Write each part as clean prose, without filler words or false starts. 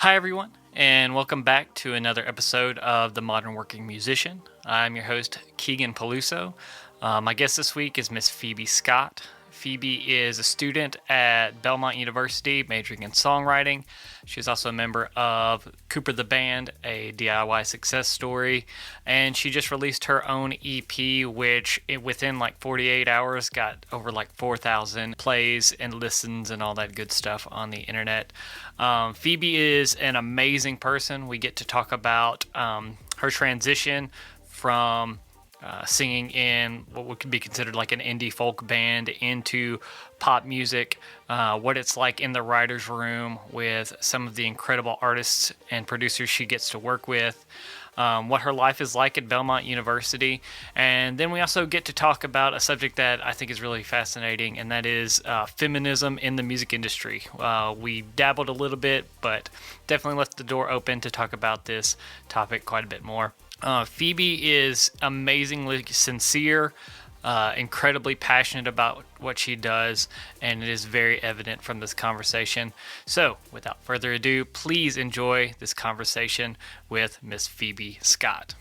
Hi, everyone, and welcome back to another episode of The Modern Working Musician. I'm your host, Keegan Peluso. My guest this week is Miss Phoebe Scott. Phoebe is a student at Belmont University, majoring in songwriting. She's also a member of Coopertheband, a DIY success story, and she just released her own EP, which within like 48 hours got over like 4,000 plays and listens and all that good stuff on the internet. Phoebe is an amazing person. We get to talk about her transition from singing in what could be considered like an indie folk band into pop music, what it's like in the writer's room with some of the incredible artists and producers she gets to work with, what her life is like at Belmont University. And then we also get to talk about a subject that I think is really fascinating, and that is feminism in the music industry. We dabbled a little bit, but definitely left the door open to talk about this topic quite a bit more. Phoebe is amazingly sincere, incredibly passionate about what she does, and it is very evident from this conversation. So, without further ado, please enjoy this conversation with Miss Phoebe Scott.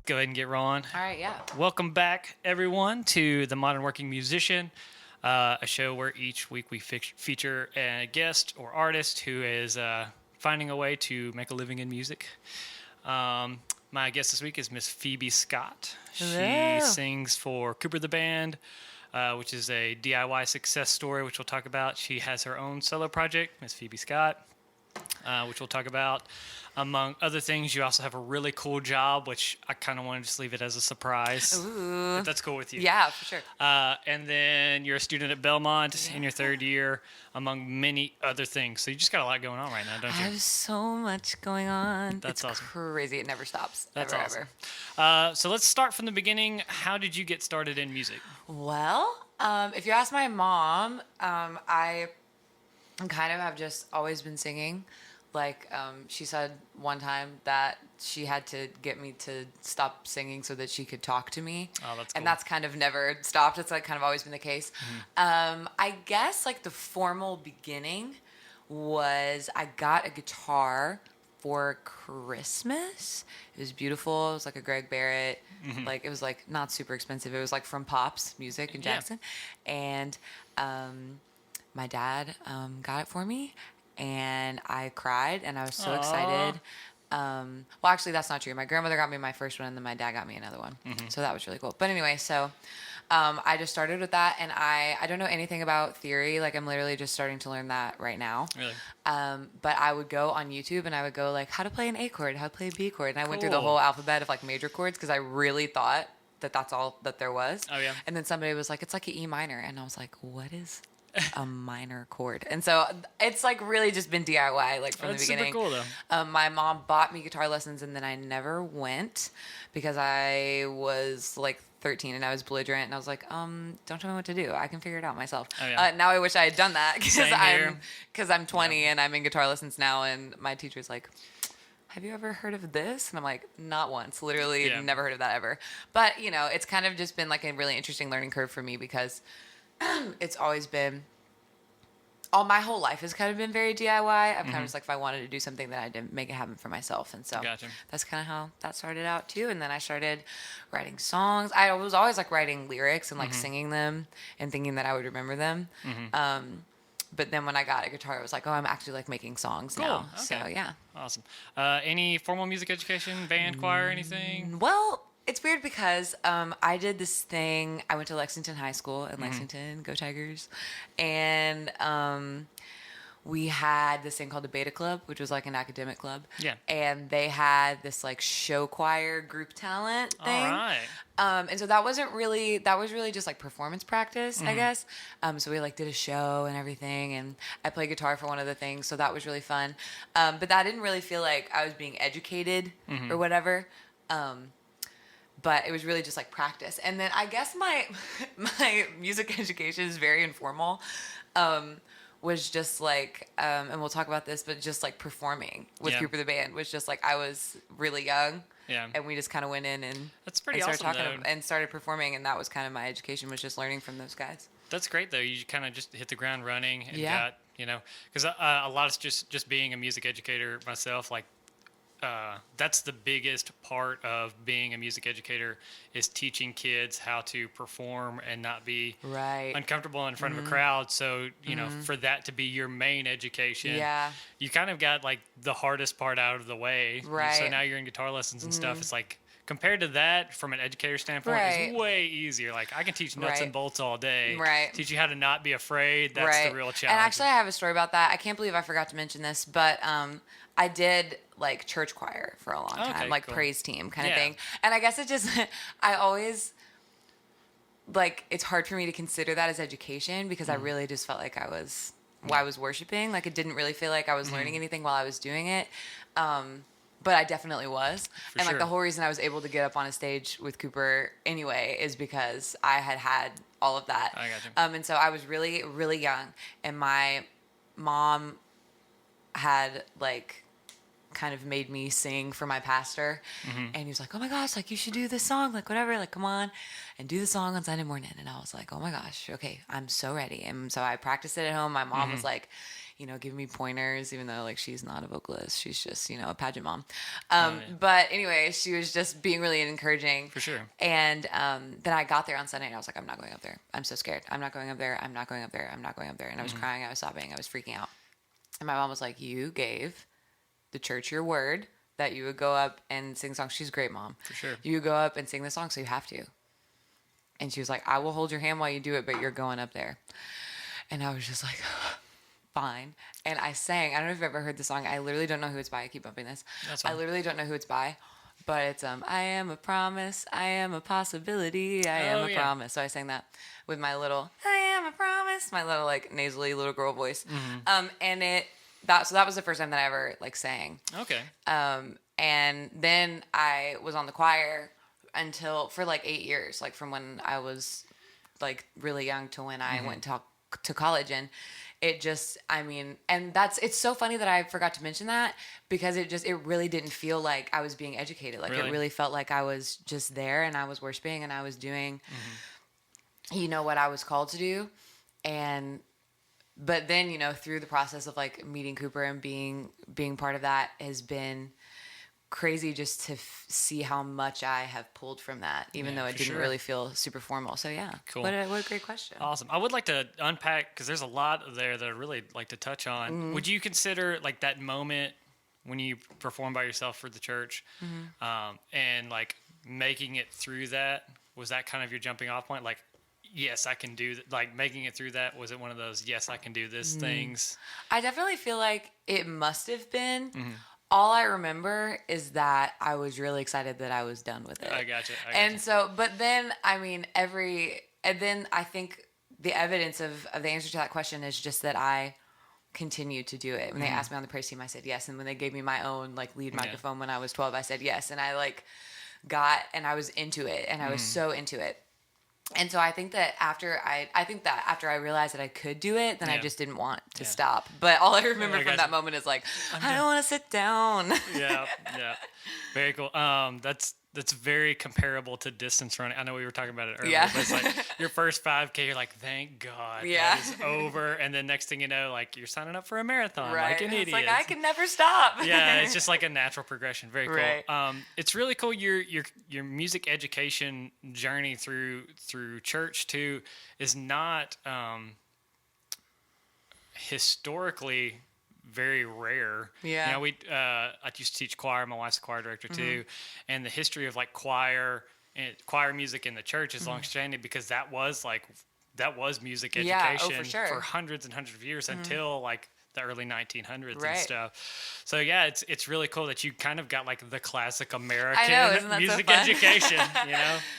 Go ahead and get rolling. All right, yeah. Welcome back, everyone, to The Modern Working Musician. A show where each week we feature a guest or artist who is finding a way to make a living in music. My guest this week is Miss Phoebe Scott. Hello. She sings for Coopertheband, which is a DIY success story, which we'll talk about. She has her own solo project, Miss Phoebe Scott, which we'll talk about. Among other things, you also have a really cool job, which I kind of want to just leave it as a surprise. Ooh. If that's cool with you. Yeah, for sure. And then you're a student at Belmont in your third year, among many other things. So you just got a lot going on right now, don't I you? have so much going on. That's it's awesome. Crazy. It never stops. That's ever, awesome. So let's start from the beginning. How did you get started in music? Well, if you ask my mom, I kind of have just always been singing. Like, she said one time that she had to get me to stop singing so that she could talk to me. Oh, that's cool. And that's kind of never stopped. It's like kind of always been the case. I guess like the formal beginning was I got a guitar for Christmas. It was beautiful. It was like a Greg Barrett. Like, it was like not super expensive. It was like from Pops Music in Jackson. And my dad got it for me. And I cried, and I was so excited. Well, actually, that's not true. My grandmother got me my first one, and then my dad got me another one. So that was really cool. But anyway, so I just started with that, and I don't know anything about theory. Like, I'm literally just starting to learn that right now. Really? But I would go on YouTube, and I would go, like, how to play an A chord, how to play a B chord. And I went through the whole alphabet of, like, major chords because I really thought that that's all that there was. Oh, yeah. And then somebody was like, it's like an E minor. And I was like, what is a minor chord? And so it's like really just been DIY like from the beginning. That's super cool though. My mom bought me guitar lessons, and then I never went because I was like 13 and I was belligerent, and I was like, don't tell me what to do. I can figure it out myself. Oh, yeah. Now I wish I had done that because I'm 20 Yeah. and I'm in guitar lessons now, and my teacher's like, have you ever heard of this? And I'm like, not once. Literally never heard of that ever. But, you know, it's kind of just been like a really interesting learning curve for me because it's always been, my whole life has kind of been very DIY. I'm kind of just like, if I wanted to do something, then I didn't make it happen for myself. And so that's kind of how that started out too. And then I started writing songs. I was always like writing lyrics and like singing them and thinking that I would remember them. But then when I got a guitar, I was like, oh, I'm actually like making songs now. Okay. So yeah. Awesome. Any formal music education, band, choir, anything? Well, it's weird because I did this thing. I went to Lexington High School in Lexington, go Tigers, and we had this thing called the Beta Club, which was like an academic club. Yeah. And they had this like show choir group talent thing. All right. And so that was really just like performance practice, I guess. So we like did a show and everything, and I played guitar for one of the things, so that was really fun. But that didn't really feel like I was being educated or whatever. But it was really just like practice. And then I guess my music education is very informal. was just like, and we'll talk about this, but just like performing with Coopertheband was just like, I was really young. Yeah. And we just kind of went in and that's pretty started awesome, talking and started performing, and that was kind of my education, was just learning from those guys. That's great though. You kind of just hit the ground running and got, because a lot of just being a music educator myself, like that's the biggest part of being a music educator is teaching kids how to perform and not be uncomfortable in front of a crowd. So, for that to be your main education, you kind of got like the hardest part out of the way. Right. So now you're in guitar lessons and stuff. It's like, compared to that, from an educator standpoint, it's way easier. Like, I can teach nuts and bolts all day. Right. Teach you how to not be afraid. That's the real challenge. And actually, I have a story about that. I can't believe I forgot to mention this, but I did, like, church choir for a long time, like, praise team kind of thing. And I guess it just, I always, like, it's hard for me to consider that as education because I really just felt like I was worshiping. Like, it didn't really feel like I was learning anything while I was doing it. But I definitely was. And like the whole reason I was able to get up on a stage with Cooper anyway is because I had all of that. I got you. And so I was really, really young. And my mom had like kind of made me sing for my pastor. And he was like, oh my gosh, like you should do this song, like whatever, like come on and do the song on Sunday morning. And I was like, oh my gosh, okay, I'm so ready. And so I practiced it at home. My mom was like, give me pointers, even though like she's not a vocalist. She's just, a pageant mom. But anyway, she was just being really encouraging. For sure. And then I got there on Sunday and I was like, I'm not going up there. I'm so scared. I'm not going up there. I'm not going up there. I'm not going up there. And I was crying. I was sobbing. I was freaking out. And my mom was like, you gave the church your word that you would go up and sing songs. She's a great mom. For sure. You would go up and sing the song, so you have to. And she was like, I will hold your hand while you do it, but you're going up there. And I was just like, fine. And I sang. I don't know if you've ever heard the song. I literally don't know who it's by. I keep bumping this. I literally don't know who it's by. But it's I am a promise. I am a possibility. I am a promise. So I sang that with my little I am a promise, my little like nasally little girl voice. And that was the first time that I ever like sang. Okay. And then I was on the choir for like 8 years, like from when I was like really young to when I went to college. And it just, and it's so funny that I forgot to mention that because it really didn't feel like I was being educated. Like it really felt like I was just there and I was worshiping and I was doing, what I was called to do. But then, through the process of like meeting Cooper and being part of that has been crazy just to see how much I have pulled from that, even though it didn't really feel super formal. So yeah, cool. What a great question. Awesome. I would like to unpack because there's a lot there that I really like to touch on. Would you consider like that moment when you perform by yourself for the church, and like making it through that? Was that kind of your jumping off point? Like, yes, I can do that. Like making it through that. Was it one of those, yes, I can do this things? I definitely feel like it must have been. All I remember is that I was really excited that I was done with it. I gotcha. So, but then, then I think the evidence of the answer to that question is just that I continued to do it. When they asked me on the praise team, I said yes. And when they gave me my own like lead microphone when I was 12, I said yes. And I like I was into it and I was so into it. And so I think that after I realized that I could do it, then I just didn't want to stop. But all I remember from that moment is like, I don't want to sit down. Yeah. Very cool. That's very comparable to distance running. I know we were talking about it earlier, but it's like your first 5K, you're like, thank God that is over. And then next thing you know, like you're signing up for a marathon like an idiot. It's like, I can never stop. Yeah, it's just like a natural progression. Very cool. Right. It's really cool your music education journey through church too is not historically very rare. Yeah. I used to teach choir. My wife's a choir director too, and the history of like choir music in the church is long-standing because that was music education for hundreds and hundreds of years until like the early 1900s and stuff. So yeah, it's really cool that you kind of got like the classic American music education.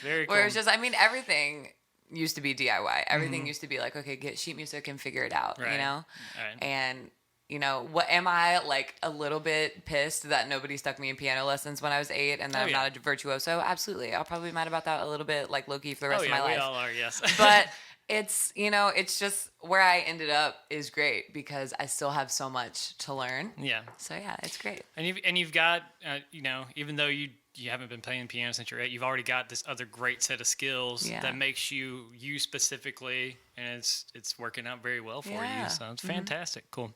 Very cool. Where it's just, everything used to be DIY. Everything used to be like, okay, get sheet music and figure it out. Right. And what am I like a little bit pissed that nobody stuck me in piano lessons when I was 8 and that I'm not a virtuoso? Absolutely. I'll probably be mad about that a little bit, like low-key for the rest of my life. We all are, yes. But it's, it's just where I ended up is great because I still have so much to learn. Yeah. So yeah, it's great. And you've got, even though you haven't been playing piano since you're 8, you've already got this other great set of skills that makes you specifically, and it's working out very well for you. So it's fantastic. Cool.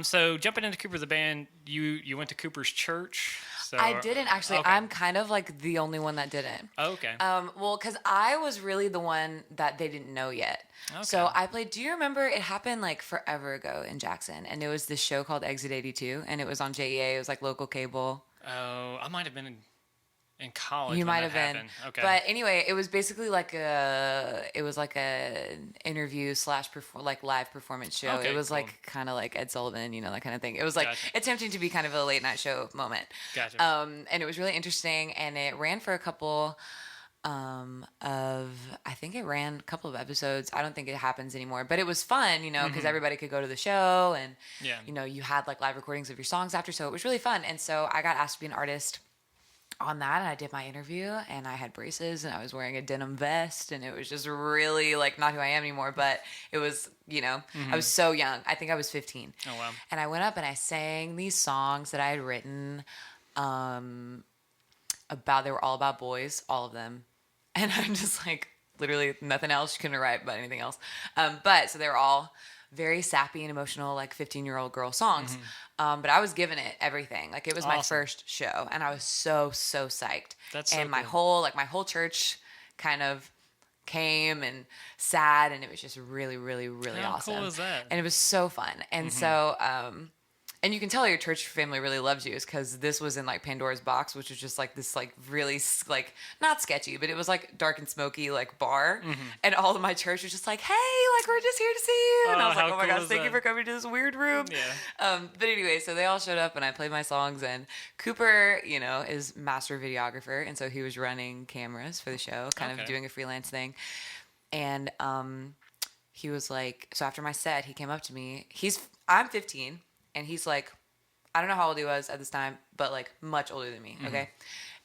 So jumping into Coopertheband, you went to Cooper's church. So I didn't actually. Okay. I'm kind of like the only one that didn't. Oh, okay. Well, because I was really the one that they didn't know yet. Okay. So I played. Do you remember? It happened like forever ago in Jackson, and it was this show called Exit 82, and it was on JEA. It was like local cable. Oh, I might have been in college. You when might that have been. happened. Okay. But anyway, it was basically like an interview / like live performance show. Okay, it was cool. like kind of like Ed Sullivan, that kind of thing. It was like Gotcha. attempting to be kind of a late night show moment. Gotcha. And it was really interesting, and it ran for a couple I think it ran a couple of episodes. I don't think it happens anymore, but it was fun, because everybody could go to the show, and you had like live recordings of your songs after, so it was really fun. And so I got asked to be an artist on that, and I did my interview, and I had braces, and I was wearing a denim vest, and it was just really like not who I am anymore, but it was, I was so young. I think I was 15. Oh, wow. And I went up and I sang these songs that I had written they were all about boys, all of them. And I'm just like, literally nothing else you couldn't write about anything else. So they were all very sappy and emotional, like 15-year-old girl songs. But I was giving it everything. Like it was my first show, and I was so psyched. That's so and my cool. whole church kind of came and sat, and it was just really, really, really awesome. How cool is that? And it was so fun. And so, and you can tell your church family really loves you is because this was in like Pandora's Box, which was just like this like really like not sketchy, but it was like dark and smoky like bar. And all of my church was just like, hey, like we're just here to see you. And I was like, oh my gosh, thank you for coming to this weird room. Yeah. But anyway, so they all showed up and I played my songs, and Cooper, is master videographer. And so he was running cameras for the show, kind of doing a freelance thing. And he was like, so after my set, he came up to me. I'm 15. And he's like, I don't know how old he was at this time, but like much older than me. Okay.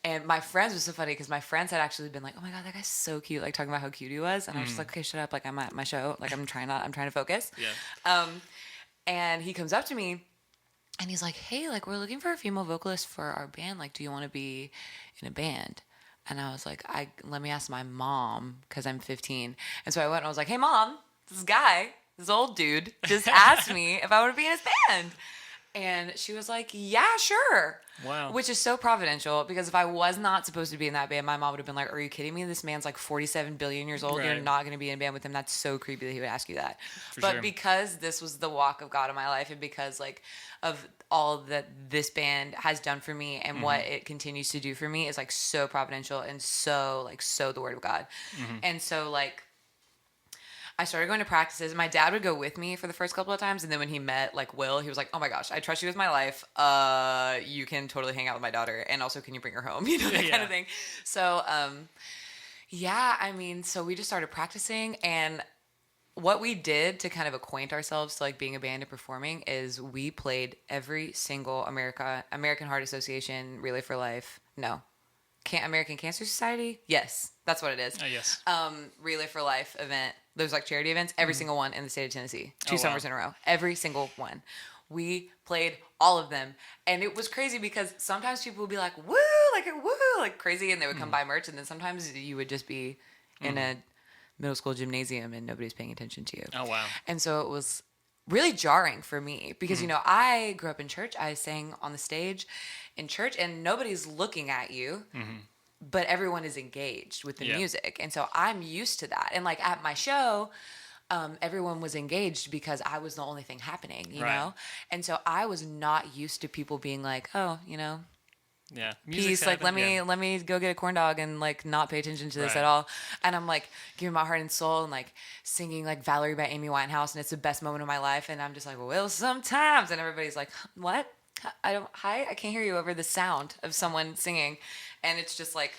And my friends was so funny because my friends had actually been like, oh my God, that guy's so cute. Like talking about how cute he was. And I was just like, okay, shut up. Like I'm at my show. Like I'm trying to focus. Yeah. And he comes up to me and he's like, hey, like we're looking for a female vocalist for our band. Like, do you want to be in a band? And I was like, let me ask my mom because I'm 15. And so I went and I was like, hey mom, this old dude just asked me if I want to be in his band. And she was like, yeah, sure. Wow. Which is so providential because if I was not supposed to be in that band, my mom would have been like, are you kidding me? This man's like 47 billion years old. Right. You're not going to be in a band with him. That's so creepy that he would ask you that. But because this was the walk of God in my life, and because like of all that this band has done for me and what it continues to do for me is like so providential and so the word of God. And so like, I started going to practices. My dad would go with me for the first couple of times. And then when he met like Will, he was like, oh my gosh, I trust you with my life. You can totally hang out with my daughter. And also, can you bring her home? That kind of thing. So, so we just started practicing. And what we did to kind of acquaint ourselves to like being a band and performing is we played every single American Heart Association, Relay for Life. No. American Cancer Society? Yes, that's what it is. Oh, yes. Relay for Life event. Those like charity events, every single one in the state of Tennessee. 2 summers in a row. Every single one. We played all of them. And it was crazy because sometimes people would be like, woo, like crazy. And they would come buy merch. And then sometimes you would just be in a middle school gymnasium and nobody's paying attention to you. Oh, wow. And so it was really jarring for me because, I grew up in church. I sang on the stage in church and nobody's looking at you. But everyone is engaged with the music. And so I'm used to that. And like at my show, everyone was engaged because I was the only thing happening, you know? And so I was not used to people being like, oh, yeah, peace, like let me go get a corn dog and like not pay attention to this at all. And I'm like giving my heart and soul and like singing like Valerie by Amy Winehouse, and it's the best moment of my life. And I'm just like, well, sometimes. And everybody's like, what? I can't hear you over the sound of someone singing. And it's just like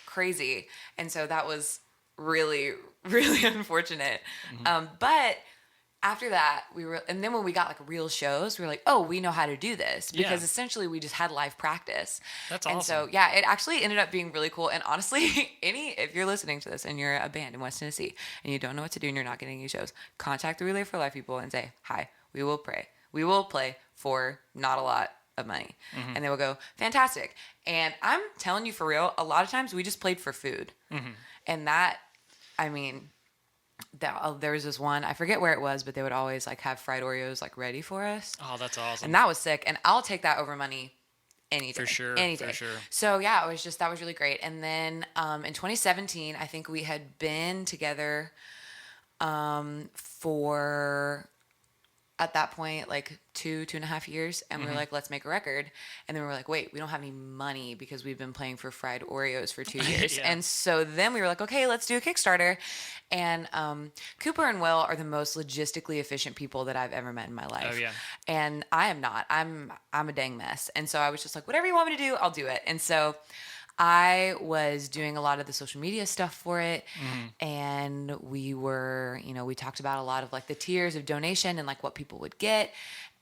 crazy. And so that was really, really unfortunate. But after that, and then when we got like real shows, we were like, oh, we know how to do this, because essentially we just had live practice. That's awesome. And so, yeah, it actually ended up being really cool. And honestly, if you're listening to this and you're a band in West Tennessee and you don't know what to do and you're not getting any shows, contact the Relay for Life people and say, hi, we will play for not a lot of money. And they will go, fantastic. And I'm telling you for real, a lot of times we just played for food. And that, I mean, there was this one, I forget where it was, but they would always like have fried Oreos like ready for us. Oh, that's awesome. And that was sick. And I'll take that over money any day. For sure. Any day. For sure. So yeah, that was really great. And then in 2017, I think we had been together for, at that point, like 2.5 years. And we were like, let's make a record. And then we were like, wait, we don't have any money because we've been playing for fried Oreos for 2 years. And so then we were like, okay, let's do a Kickstarter. And Cooper and Will are the most logistically efficient people that I've ever met in my life. Oh, yeah. And I am not. I'm a dang mess. And so I was just like, whatever you want me to do, I'll do it. And so I was doing a lot of the social media stuff for it. And we were, we talked about a lot of like the tiers of donation and like what people would get.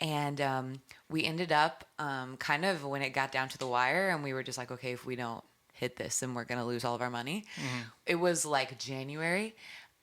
And we ended up kind of when it got down to the wire and we were just like, okay, if we don't hit this, then we're going to lose all of our money. It was like January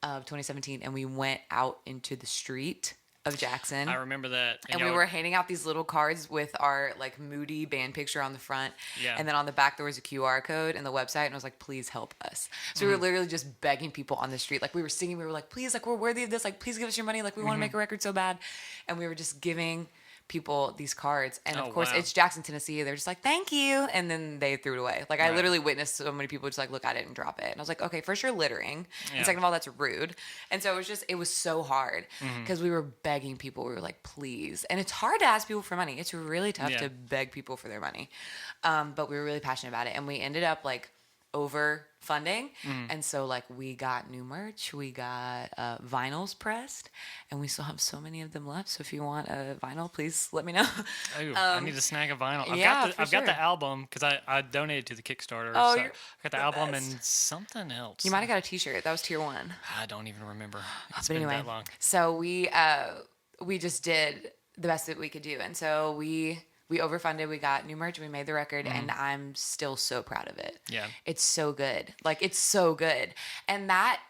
of 2017 and we went out into the street of Jackson. I remember that. And we were handing out these little cards with our like moody band picture on the front. Yeah. And then on the back there was a QR code and the website and I was like, please help us. So we were literally just begging people on the street. Like we were singing, we were like, please, like we're worthy of this. Like please give us your money. Like we want to make a record so bad. And we were just giving people these cards. And of course it's Jackson, Tennessee. They're just like, thank you. And then they threw it away. Like I literally witnessed so many people just like look at it and drop it. And I was like, okay, first you're littering. And second of all, that's rude. And so it was so hard because we were begging people. We were like, please. And it's hard to ask people for money. It's really tough to beg people for their money. But we were really passionate about it. And we ended up like over funding. And so like we got new merch, we got vinyls pressed, and we still have so many of them left. So if you want a vinyl, please let me know. I need to snag a vinyl. I've got the album because I donated to the Kickstarter. Oh, so I got the album best. and something else. You might have got a t-shirt. That was tier 1. I don't even remember. It's but been anyway, that long. So we just did the best that we could do. And so we overfunded, we got new merch, we made the record, and I'm still so proud of it. Yeah. It's so good. Like, it's so good. And that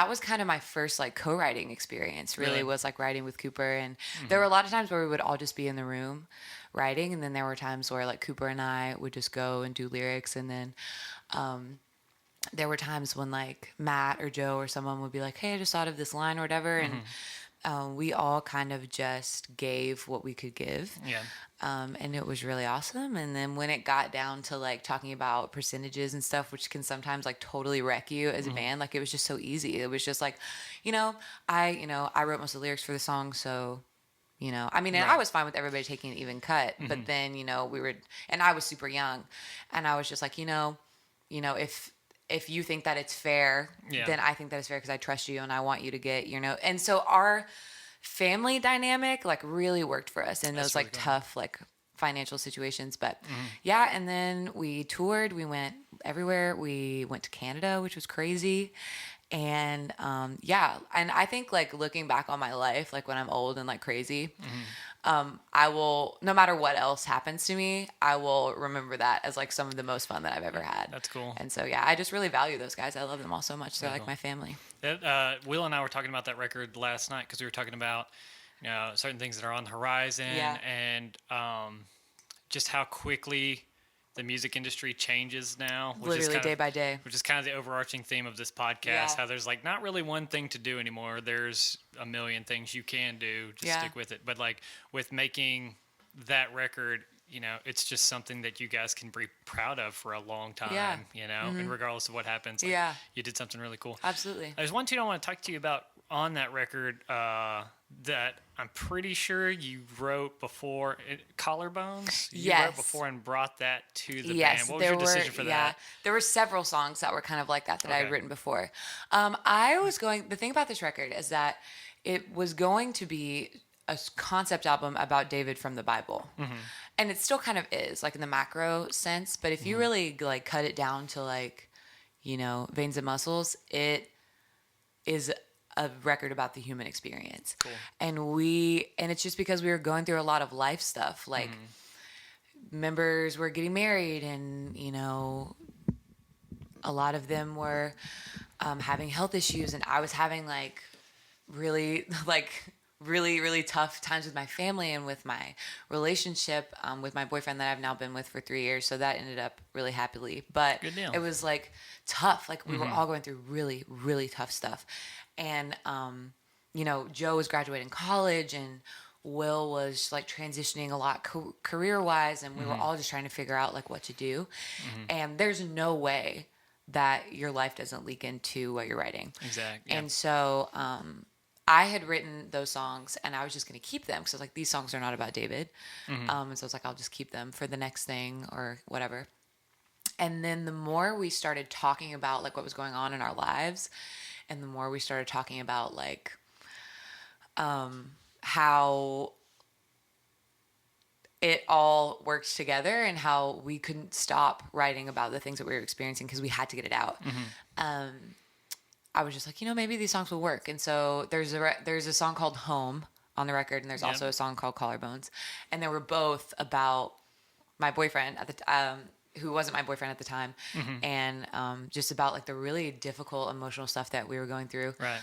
was kind of my first, like, co-writing experience, really was, like, writing with Cooper. And there were a lot of times where we would all just be in the room writing, and then there were times where, like, Cooper and I would just go and do lyrics, and then there were times when, like, Matt or Joe or someone would be like, hey, I just thought of this line or whatever, and we all kind of just gave what we could give. Yeah. And it was really awesome. And then when it got down to like talking about percentages and stuff, which can sometimes like totally wreck you as a band, like it was just so easy. It was just like, I wrote most of the lyrics for the song. So, I mean, and I was fine with everybody taking an even cut, but then, and I was super young and I was just like, if you think that it's fair, then I think that it's fair because I trust you and I want you to get, and so our family dynamic like really worked for us in those like tough like financial situations. But and then we toured, we went everywhere. We went to Canada, which was crazy. And and I think like looking back on my life, like when I'm old and like crazy, I will, no matter what else happens to me, I will remember that as like some of the most fun that I've ever had. That's cool. And so I just really value those guys. I love them all so much. They're like my family. Will and I were talking about that record last night because we were talking about certain things that are on the horizon and just how quickly the music industry changes now. Literally day by day. Which is kind of the overarching theme of this podcast, how there's like not really one thing to do anymore. There's a million things you can do. Just stick with it. But like with making that record, it's just something that you guys can be proud of for a long time, and regardless of what happens. Like, you did something really cool. Absolutely. There's one tune I want to talk to you about on that record that I'm pretty sure you wrote before. Collarbones? You wrote before and brought that to the band. What was your decision for that? There were several songs that were kind of like that I had written before. The thing about this record is that it was going to be a concept album about David from the Bible. And it still kind of is, like in the macro sense. But if you really like cut it down to like, veins and muscles, it is a record about the human experience. Cool. And it's just because we were going through a lot of life stuff. Like members were getting married, and a lot of them were having health issues, and I was having like really really tough times with my family and with my relationship with my boyfriend that I've now been with for 3 years. So that ended up really happily, but Good deal. it was like tough. Like we were all going through really, really tough stuff. And, Joe was graduating college, and Will was like transitioning a lot career wise. And we were all just trying to figure out like what to do. And there's no way that your life doesn't leak into what you're writing. Exactly. And so, I had written those songs, and I was just going to keep them because I was like, these songs are not about David. And so I was like, I'll just keep them for the next thing or whatever. And then the more we started talking about like what was going on in our lives, and the more we started talking about like how it all worked together and how we couldn't stop writing about the things that we were experiencing because we had to get it out. I was just like, maybe these songs will work. And so there's a song called Home on the record, and there's also a song called Collarbones. And they were both about my boyfriend at the who wasn't my boyfriend at the time, and just about like the really difficult emotional stuff that we were going through. Right.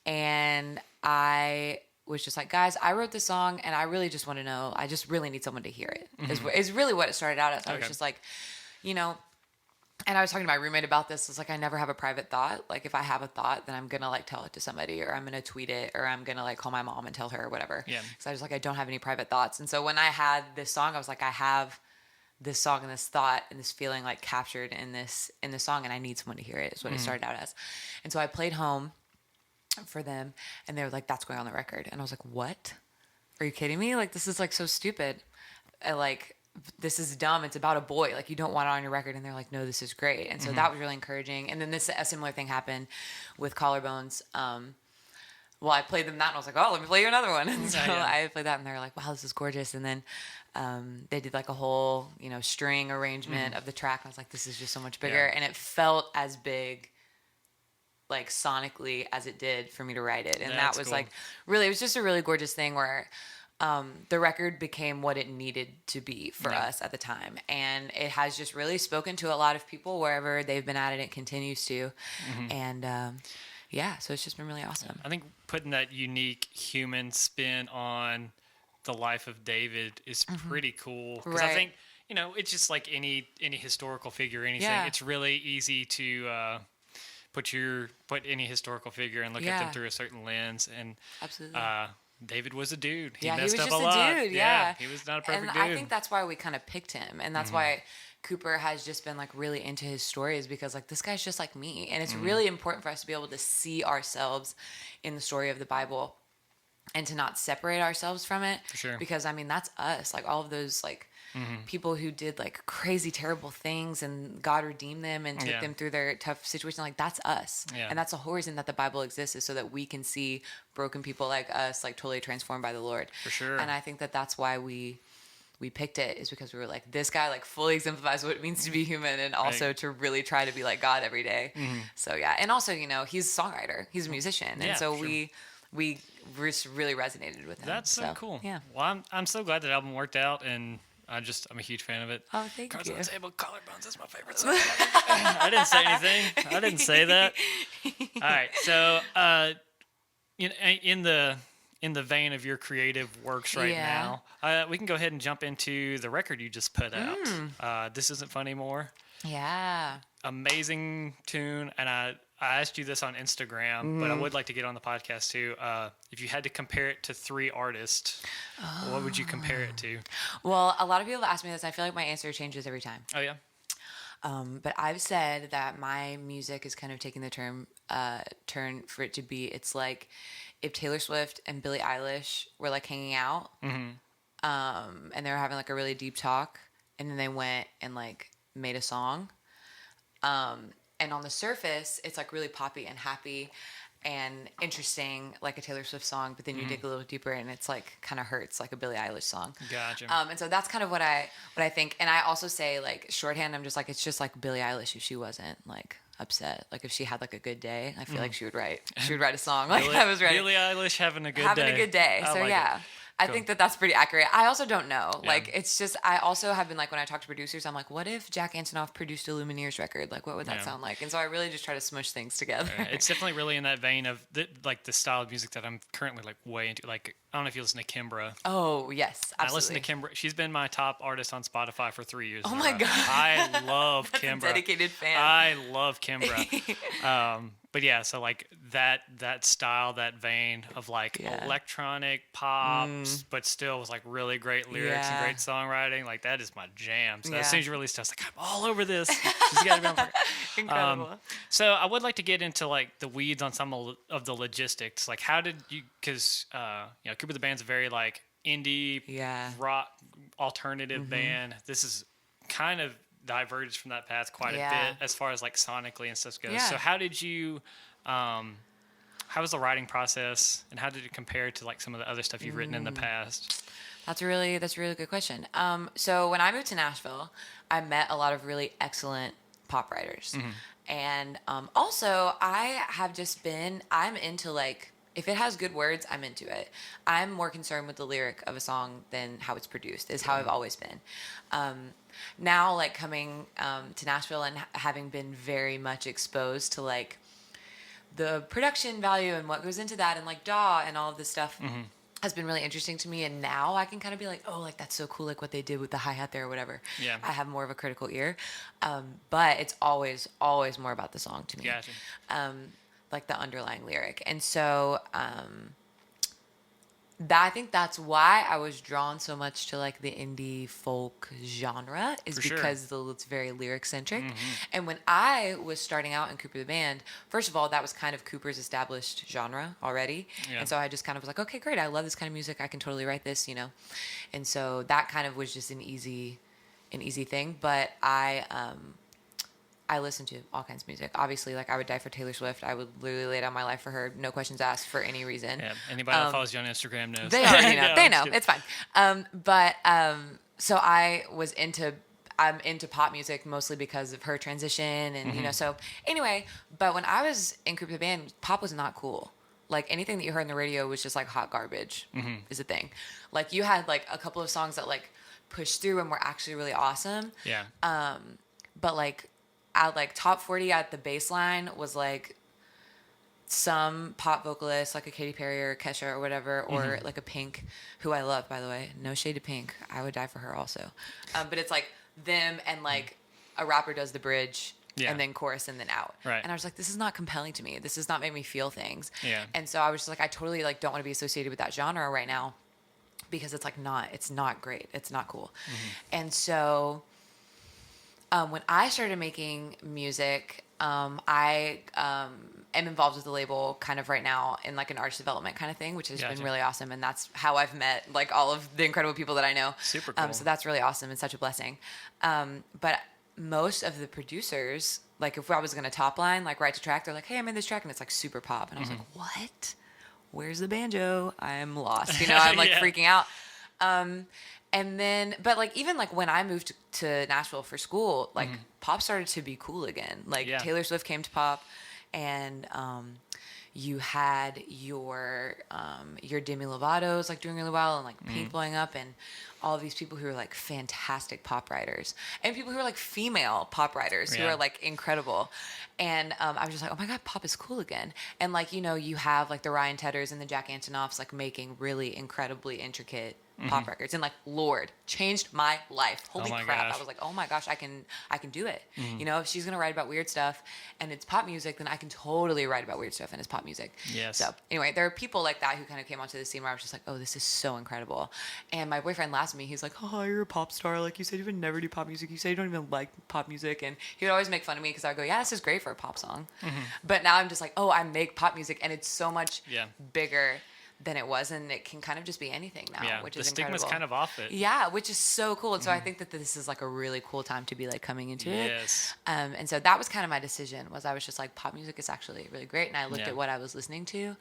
And I was just like, guys, I wrote this song, and I really just want to know. I just really need someone to hear it. Is really what it started out as. I was just like, And I was talking to my roommate about this. It's like, I never have a private thought. Like, if I have a thought, then I'm going to, like, tell it to somebody, or I'm going to tweet it, or I'm going to, like, call my mom and tell her or whatever. Yeah. So I was like, I don't have any private thoughts. And so when I had this song, I was like, I have this song and this thought and this feeling, like, captured in this song, and I need someone to hear it, is what it started out as. And so I played Home for them, and they were like, that's going on the record. And I was like, what? Are you kidding me? Like, this is, like, so stupid. This is dumb. It's about a boy. Like, you don't want it on your record. And they're like, no, this is great. And so that was really encouraging. And then a similar thing happened with Collarbones. I played them that, and I was like, oh, let me play you another one. And so I played that, and they were like, wow, this is gorgeous. And then they did like a whole, string arrangement of the track. And I was like, this is just so much bigger. Yeah. And it felt as big, like sonically, as it did for me to write it. And That's that was cool. like, really, it was just a really gorgeous thing where the record became what it needed to be for us at the time. And it has just really spoken to a lot of people wherever they've been at it. It continues to. And so it's just been really awesome. I think putting that unique human spin on the life of David is pretty cool. Because I think, it's just like any historical figure or anything. Yeah. It's really easy to put any historical figure and look at them through a certain lens. And Absolutely. David was a dude. He was messed up just a lot. Dude. Yeah. He was not a perfect and dude. I think that's why we kind of picked him. And that's why Cooper has just been like really into his stories, because like this guy's just like me. And it's really important for us to be able to see ourselves in the story of the Bible and to not separate ourselves from it. For sure. Because I mean, that's us. Like all of those like people who did like crazy, terrible things, and God redeemed them and took them through their tough situation. Like that's us. Yeah. And that's the whole reason that the Bible exists, is so that we can see broken people like us, like totally transformed by the Lord. For sure. And I think that that's why we picked it, is because we were like, this guy like fully exemplifies what it means to be human, and also to really try to be like God every day. So yeah. And also, he's a songwriter, he's a musician. And so we just really resonated with him. That's so cool. Yeah. Well, I'm so glad that album worked out, and I'm a huge fan of it. Oh, thank Cards you. on the Table, Collarbones, that's my favorite song. I didn't say anything. I didn't say that. All right. So, in the vein of your creative works right now, we can go ahead and jump into the record you just put out. This Isn't Fun Anymore. Yeah. Amazing tune. And I asked you this on Instagram, but I would like to get on the podcast too. If you had to compare it to 3 artists, what would you compare it to? Well, a lot of people have asked me this. I feel like my answer changes every time. Oh, yeah? But I've said that my music is kind of taking the turn for it to be, it's like if Taylor Swift and Billie Eilish were like hanging out, and they were having like a really deep talk, and then they went and like made a song. And on the surface, it's like really poppy and happy and interesting, like a Taylor Swift song. But then you dig a little deeper, and it's like kind of hurts, like a Billie Eilish song. Gotcha. And so that's kind of what I think. And I also say like shorthand, I'm just like, it's just like Billie Eilish if she wasn't like upset. Like if she had like a good day, I feel like she would write a song. Like I was ready. Billie Eilish having a good day. Having a good day. So like yeah. it. I Cool. think that that's pretty accurate. I also don't know. Yeah. Like, it's just, I also have been like, when I talk to producers, I'm like, what if Jack Antonoff produced a Lumineers record? Like, what would that sound like? And so I really just try to smush things together. It's definitely really in that vein of like the style of music that I'm currently like way into. Like, I don't know if you listen to Kimbra. Oh, yes, absolutely. I listen to Kimbra. She's been my top artist on Spotify for 3 years. Oh my God. I love That's Kimbra. a dedicated fan. I love Kimbra. But yeah, so like that style, that vein of like electronic pop, but still was like really great lyrics and great songwriting. Like that is my jam. So as soon as you released it, I was like, I'm all over this. She's gotta be on board. Incredible. So I would like to get into like the weeds on some of the logistics. Like how did you? Because Coopertheband's a very like indie rock alternative band. This is kind of diverged from that path quite a bit as far as like sonically and stuff goes. So how did you how was the writing process and how did it compare to like some of the other stuff you've written in the past? That's a really good question. So when I moved to Nashville, I met a lot of really excellent pop writers. And also I have just I'm into like, if it has good words, I'm into it. I'm more concerned with the lyric of a song than how it's produced, is how I've always been. Now, like coming to Nashville and having been very much exposed to like the production value and what goes into that and like DAW and all of this stuff has been really interesting to me. And now I can kind of be like, oh, like that's so cool, like what they did with the hi-hat there or whatever. Yeah. I have more of a critical ear. But it's always more about the song to me. Gotcha. Like the underlying lyric. And so I think that's why I was drawn so much to like the indie folk genre is because it's very lyric centric. And when I was starting out in Coopertheband, first of all, that was kind of Cooper's established genre already. Yeah. And so I just kind of was like, okay, great. I love this kind of music. I can totally write this, you know? And so that kind of was just an easy thing. But I listen to all kinds of music. Obviously, like I would die for Taylor Swift. I would literally lay down my life for her. No questions asked for any reason. Yeah, anybody that follows you on Instagram knows. They already know. They know. It's fine. So I'm into pop music mostly because of her transition and, you know, so anyway, but when I was in Coopertheband, pop was not cool. Like anything that you heard on the radio was just like hot garbage is a thing. Like you had like a couple of songs that like pushed through and were actually really awesome. Yeah. But like, at like top 40 at the baseline was like some pop vocalist like a Katy Perry or Kesha or whatever, or like a Pink, who I love, by the way. No shade to Pink. I would die for her also. But it's like them and like a rapper does the bridge and then chorus and then out. Right. And I was like, this is not compelling to me. This does not make me feel things. Yeah. And so I was just like, I totally like don't want to be associated with that genre right now because it's like it's not great. It's not cool. And so when I started making music, I am involved with the label kind of right now in like an artist development kind of thing, which has been really awesome. And that's how I've met like all of the incredible people that I know. Super cool. So that's really awesome and such a blessing. But most of the producers, like if I was going to top line, like write to track, they're like, hey, I made this track and it's like super pop. And I was like, what? Where's the banjo? I'm lost. You know, I'm like freaking out. And then, but like, even like when I moved to Nashville for school, like pop started to be cool again. Like Taylor Swift came to pop and, you had your Demi Lovato's like doing really well and like Pink blowing up and all of these people who are like fantastic pop writers and people who are like female pop writers who are like incredible. And I was just like, oh my God, pop is cool again. And like, you know, you have like the Ryan Tedders and the Jack Antonoffs like making really incredibly intricate pop records. And like, Lord, changed my life. Holy crap. Gosh. I was like, oh my gosh, I can do it. You know, if she's going to write about weird stuff and it's pop music, then I can totally write about weird stuff and it's pop music. Yes. So anyway, there are people like that who kind of came onto the scene where I was just like, oh, this is so incredible. And my boyfriend laughed at me. He's like, oh, you're a pop star. Like you said, you would never do pop music. You say you don't even like pop music. And he would always make fun of me because I would go, yeah, this is great for a pop song. But now I'm just like, oh, I make pop music and it's so much bigger than it was, and it can kind of just be anything now, which is incredible. The stigma's kind of off it. Yeah, which is so cool. And so I think that this is like a really cool time to be like coming into it. And so that was kind of my decision, was I was just like, pop music is actually really great. And I looked at what I was listening to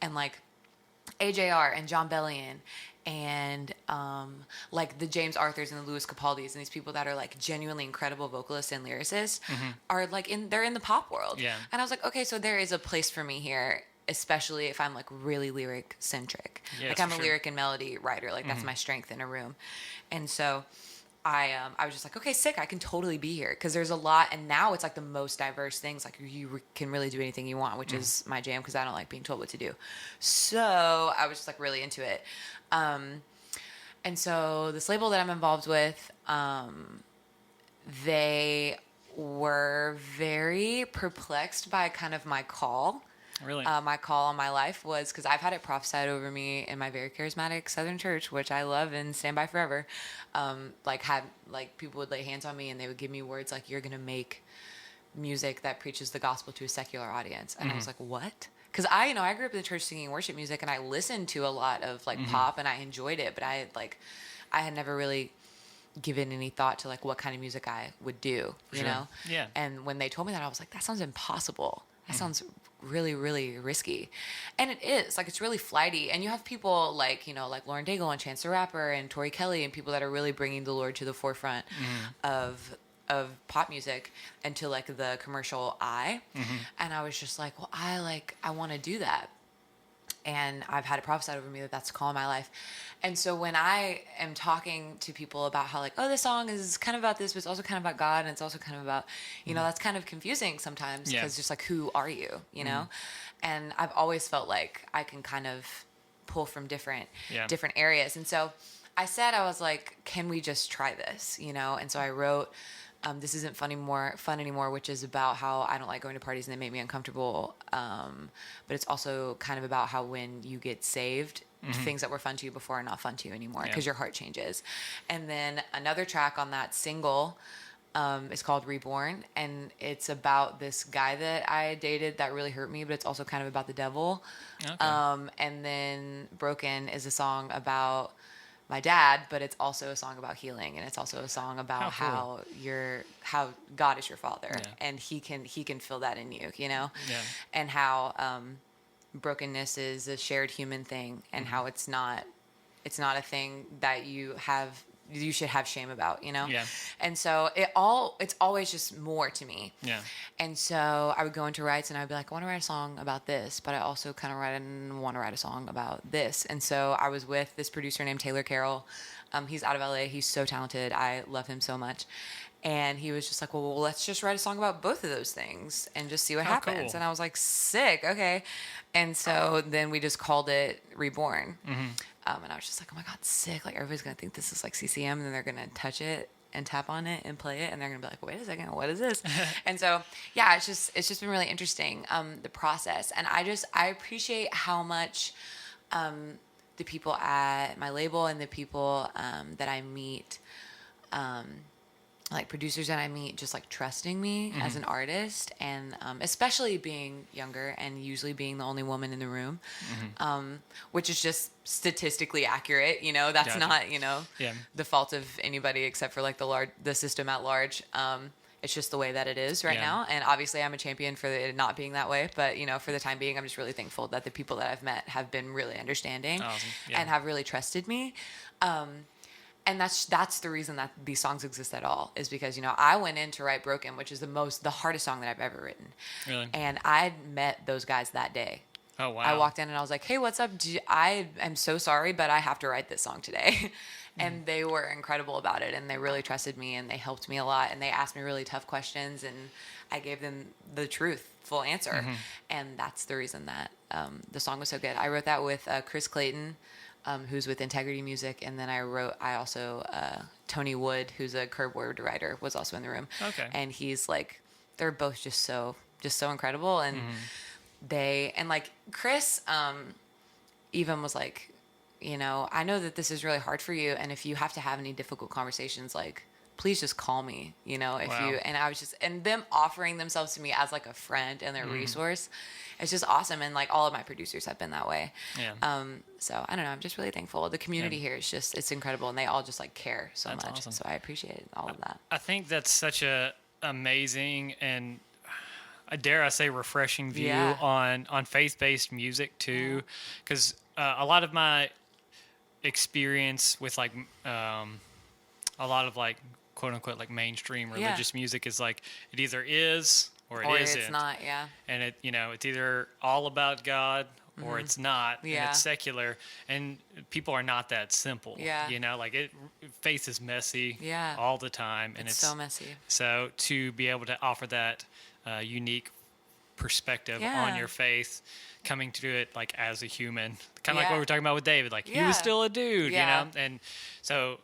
and like AJR and John Bellion and like the James Arthurs and the Louis Capaldis and these people that are like genuinely incredible vocalists and lyricists are like they're in the pop world. Yeah. And I was like, okay, so there is a place for me here, especially if I'm like really lyric centric. Yes, like I'm a sure. lyric and melody writer. Like that's my strength in a room. And so I was just like, okay, sick. I can totally be here because there's a lot, and now it's like the most diverse things. Like can really do anything you want, which is my jam because I don't like being told what to do. So I was just like really into it. And so this label that I'm involved with, they were very perplexed by kind of my call. Really? My call on my life was because I've had it prophesied over me in my very charismatic Southern church, which I love and stand by forever. Like people would lay hands on me and they would give me words like, you're going to make music that preaches the gospel to a secular audience. And I was like, what? Because I grew up in the church singing worship music and I listened to a lot of like pop and I enjoyed it, but I had never really given any thought to like what kind of music I would do, you know? Yeah. And when they told me that, I was like, that sounds impossible. That sounds really, really risky. And it is. Like, it's really flighty. And you have people like, like Lauren Daigle and Chance the Rapper and Tori Kelly and people that are really bringing the Lord to the forefront of pop music and to like the commercial eye. And I was just like, well, I want to do that. And I've had it prophesied over me that that's the call in my life. And so when I am talking to people about how like, oh, this song is kind of about this, but it's also kind of about God. And it's also kind of about, that's kind of confusing sometimes because just like, who are you, know? And I've always felt like I can kind of pull from different areas. And so I said, I was like, can we just try this, And so I wrote, This Isn't Fun Anymore, which is about how I don't like going to parties and they make me uncomfortable. But it's also kind of about how when you get saved, things that were fun to you before are not fun to you anymore because your heart changes. And then another track on that single is called Reborn. And it's about this guy that I dated that really hurt me, but it's also kind of about the devil. Okay. And then Broken is a song about my dad, but it's also a song about healing, and it's also a song about how God is your father, and he can feel that in you, and how brokenness is a shared human thing, and how it's not a thing that you should have shame about, And so it's always just more to me. Yeah. And so I would go into writes and I'd be like, I want to write a song about this, but I also kind of want to write a song about this. And so I was with this producer named Taylor Carroll. He's out of LA. He's so talented. I love him so much. And he was just like, well, let's just write a song about both of those things and just see what happens. Cool. And I was like, sick. Okay. And so then we just called it Reborn. And I was just like, oh my God, sick. Like everybody's going to think this is like CCM, and then they're going to touch it and tap on it and play it. And they're going to be like, wait a second, what is this? And so, yeah, it's just been really interesting, the process. And I appreciate how much, the people at my label and the people, that I meet, like producers that I meet just like trusting me as an artist, and especially being younger and usually being the only woman in the room, which is just statistically accurate. That's not the fault of anybody except for like the system at large. It's just the way that it is right now, and obviously I'm a champion for it not being that way. But for the time being, I'm just really thankful that the people that I've met have been really understanding and have really trusted me. And that's the reason that these songs exist at all, is because, I went in to write Broken, which is the hardest song that I've ever written. Really? And I met those guys that day. Oh, wow. I walked in and I was like, hey, what's up? I am so sorry, but I have to write this song today. And they were incredible about it. And they really trusted me and they helped me a lot. And they asked me really tough questions and I gave them the full answer. And that's the reason that the song was so good. I wrote that with Chris Clayton, who's with Integrity Music, and then I also Tony Wood, who's a curb word writer, was also in the room. Okay. And he's like, they're both just so incredible, and like Chris even was like, I know that this is really hard for you, and if you have to have any difficult conversations, like, please just call me, if you, and I was just, and them offering themselves to me as like a friend and their resource, it's just awesome. And like all of my producers have been that way. Yeah. So I don't know, I'm just really thankful. The community here is it's incredible, and they all just like care so much. Awesome. So I appreciate all of that. I think that's such a amazing and dare I say refreshing view on faith-based music too. 'Cause a lot of my experience with like a lot of like quote unquote like mainstream religious music is like it either is or it isn't. It's not, yeah. And it, you know, it's either all about God or it's not, and it's secular, and people are not that simple. You know, like faith is messy all the time, and it's so messy. So to be able to offer that unique perspective on your faith, coming to it like as a human, kind of like what we were talking about with David, like he was still a dude, you know, and so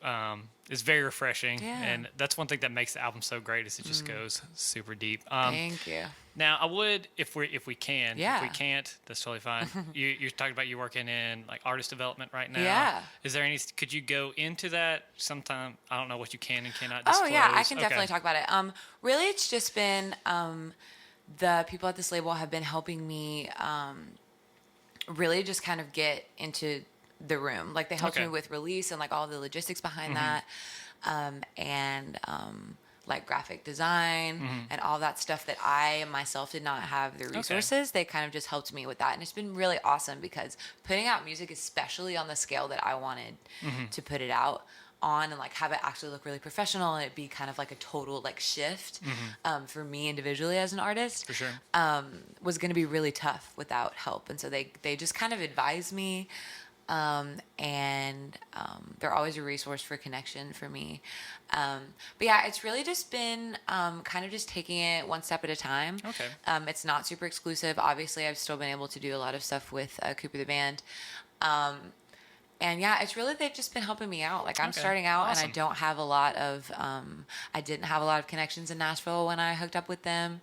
it's very refreshing, and that's one thing that makes the album so great is it just goes super deep. Thank you. Now I would, if we can, if we can't, that's totally fine. You're talking about you working in like artist development right now. Yeah. Is there any? Could you go into that sometime? I don't know what you can and cannot disclose. Oh yeah, I can definitely talk about it. Really, it's just been the people at this label have been helping me really just kind of get into the room. Like they helped me with release and like all the logistics behind that, and like graphic design and all that stuff that I myself did not have the resources. They kind of just helped me with that, and it's been really awesome because putting out music, especially on the scale that I wanted to put it out on, and like have it actually look really professional and it be kind of like a total like shift for me individually as an artist, for sure, was going to be really tough without help. And so they just kind of advised me, and they're always a resource for connection for me. But yeah, it's really just been kind of just taking it one step at a time. It's not super exclusive. Obviously, I've still been able to do a lot of stuff with Coopertheband. And yeah, it's really, they've just been helping me out. Like I'm starting out and I don't have a lot of, I didn't have a lot of connections in Nashville when I hooked up with them.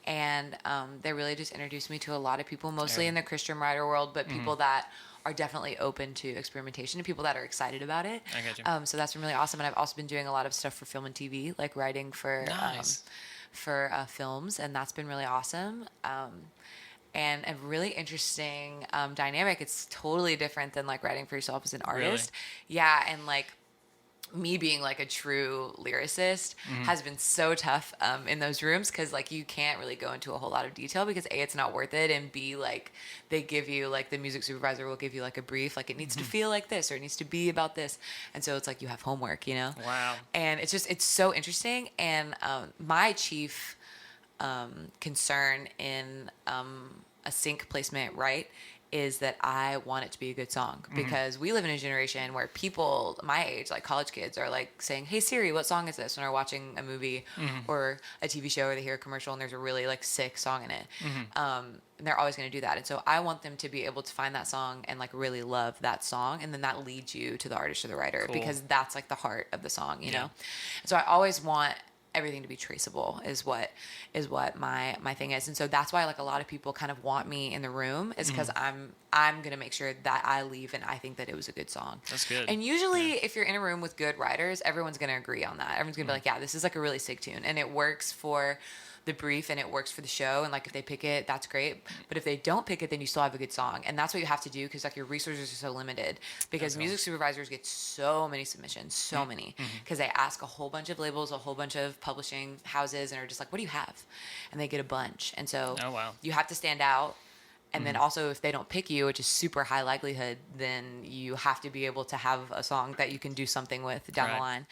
And they really just introduced me to a lot of people, mostly in the Christian writer world, but people that are definitely open to experimentation and people that are excited about it. I got you. So that's been really awesome. And I've also been doing a lot of stuff for film and TV, like writing for, films. And that's been really awesome. And a really interesting dynamic. It's totally different than like writing for yourself as an artist. Really? Yeah, and like me being like a true lyricist has been so tough in those rooms because like you can't really go into a whole lot of detail because A, it's not worth it, and B, like they give you like the music supervisor will give you like a brief, like it needs to feel like this or it needs to be about this, and so it's like you have homework, you know. Wow. And it's so interesting, and my chief concern in a sync placement, right, is that I want it to be a good song because we live in a generation where people my age, like college kids, are like saying, "Hey Siri, what song is this?" when they're watching a movie or a TV show, or they hear a commercial and there's a really like sick song in it. And they're always going to do that. And so I want them to be able to find that song and like really love that song, and then that leads you to the artist or the writer because that's like the heart of the song, you know. And so I always want everything to be traceable is what my thing is. And so that's why like a lot of people kind of want me in the room is because I'm going to make sure that I leave and I think that it was a good song. That's good. And usually if you're in a room with good writers, everyone's going to agree on that. Everyone's going to be like, yeah, this is like a really sick tune, and it works for the brief and it works for the show, and like if they pick it, that's great, but if they don't pick it, then you still have a good song. And that's what you have to do because like your resources are so limited because music supervisors get so many submissions, so many, because they ask a whole bunch of labels, a whole bunch of publishing houses, and are just like, what do you have? And they get a bunch, and so you have to stand out. And then also if they don't pick you, which is super high likelihood, then you have to be able to have a song that you can do something with down the line.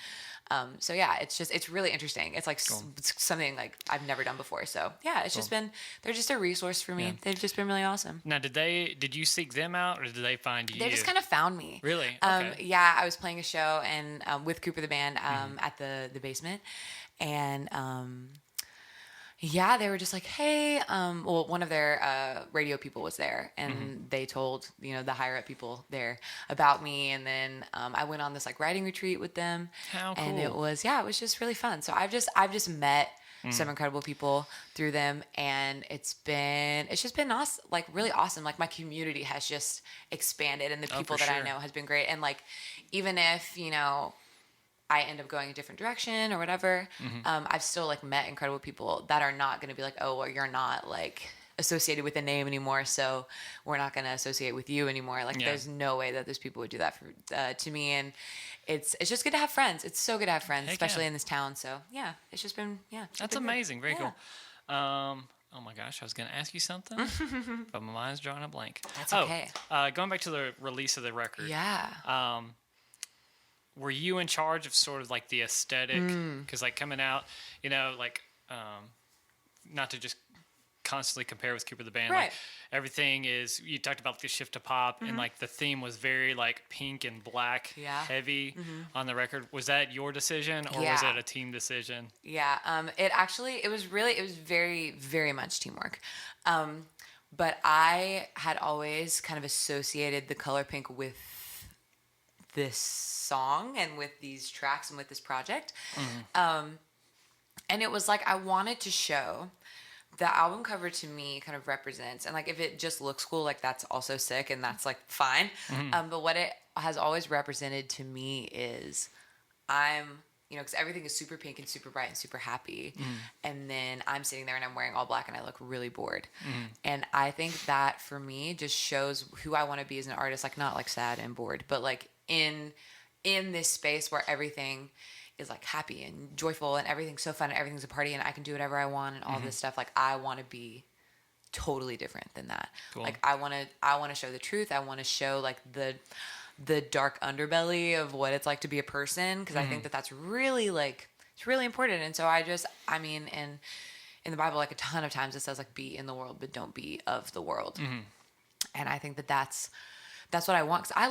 So yeah, it's really interesting. It's like it's something like I've never done before. So yeah, it's just been, they're just a resource for me. They've just been really awesome. Now, did you seek them out or did they find you? They just kind of found me. Really? Okay. Yeah, I was playing a show and with Coopertheband at the basement, and yeah, they were just like, hey, well, one of their radio people was there, and they told, you know, the higher up people there about me, and then I went on this like writing retreat with them. How cool. And it was just really fun. So I've just met some incredible people through them, and it's just been awesome, like really awesome. Like my community has just expanded, and the people that I know has been great. And like, even if, you know, I end up going a different direction or whatever, I've still like met incredible people that are not going to be like, oh, well, you're not like associated with the name anymore, so we're not going to associate with you anymore. Like there's no way that those people would do that to me. And it's just good to have friends. It's so good to have friends, especially in this town. So yeah, it's just been, That's amazing. Very cool. Oh my gosh, I was going to ask you something, but my mind's drawing a blank. That's okay. Going back to the release of the record. Yeah. Were you in charge of sort of like the aesthetic? Because like coming out, you know, like not to just constantly compare with Coopertheband. Right. Like everything is, you talked about the shift to pop, and like the theme was very like pink and black, heavy on the record. Was that your decision, or was it a team decision? Yeah. It was very, very much teamwork. But I had always kind of associated the color pink with this song and with these tracks and with this project. And it was like, I wanted to show the album cover to me kind of represents, and like if it just looks cool, like that's also sick and that's like fine. But what it has always represented to me is because everything is super pink and super bright and super happy. And then I'm sitting there and I'm wearing all black and I look really bored. And I think that for me just shows who I want to be as an artist, like not like sad and bored, but like in this space where everything is like happy and joyful and everything's so fun and everything's a party and I can do whatever I want and all this stuff. Like I want to be totally different than that. Cool. Like I want to show the truth. I want to show like the dark underbelly of what it's like to be a person. Because I think that that's really like, it's really important. And so in the Bible, like a ton of times it says like be in the world, but don't be of the world. And I think that that's what I want. Cause I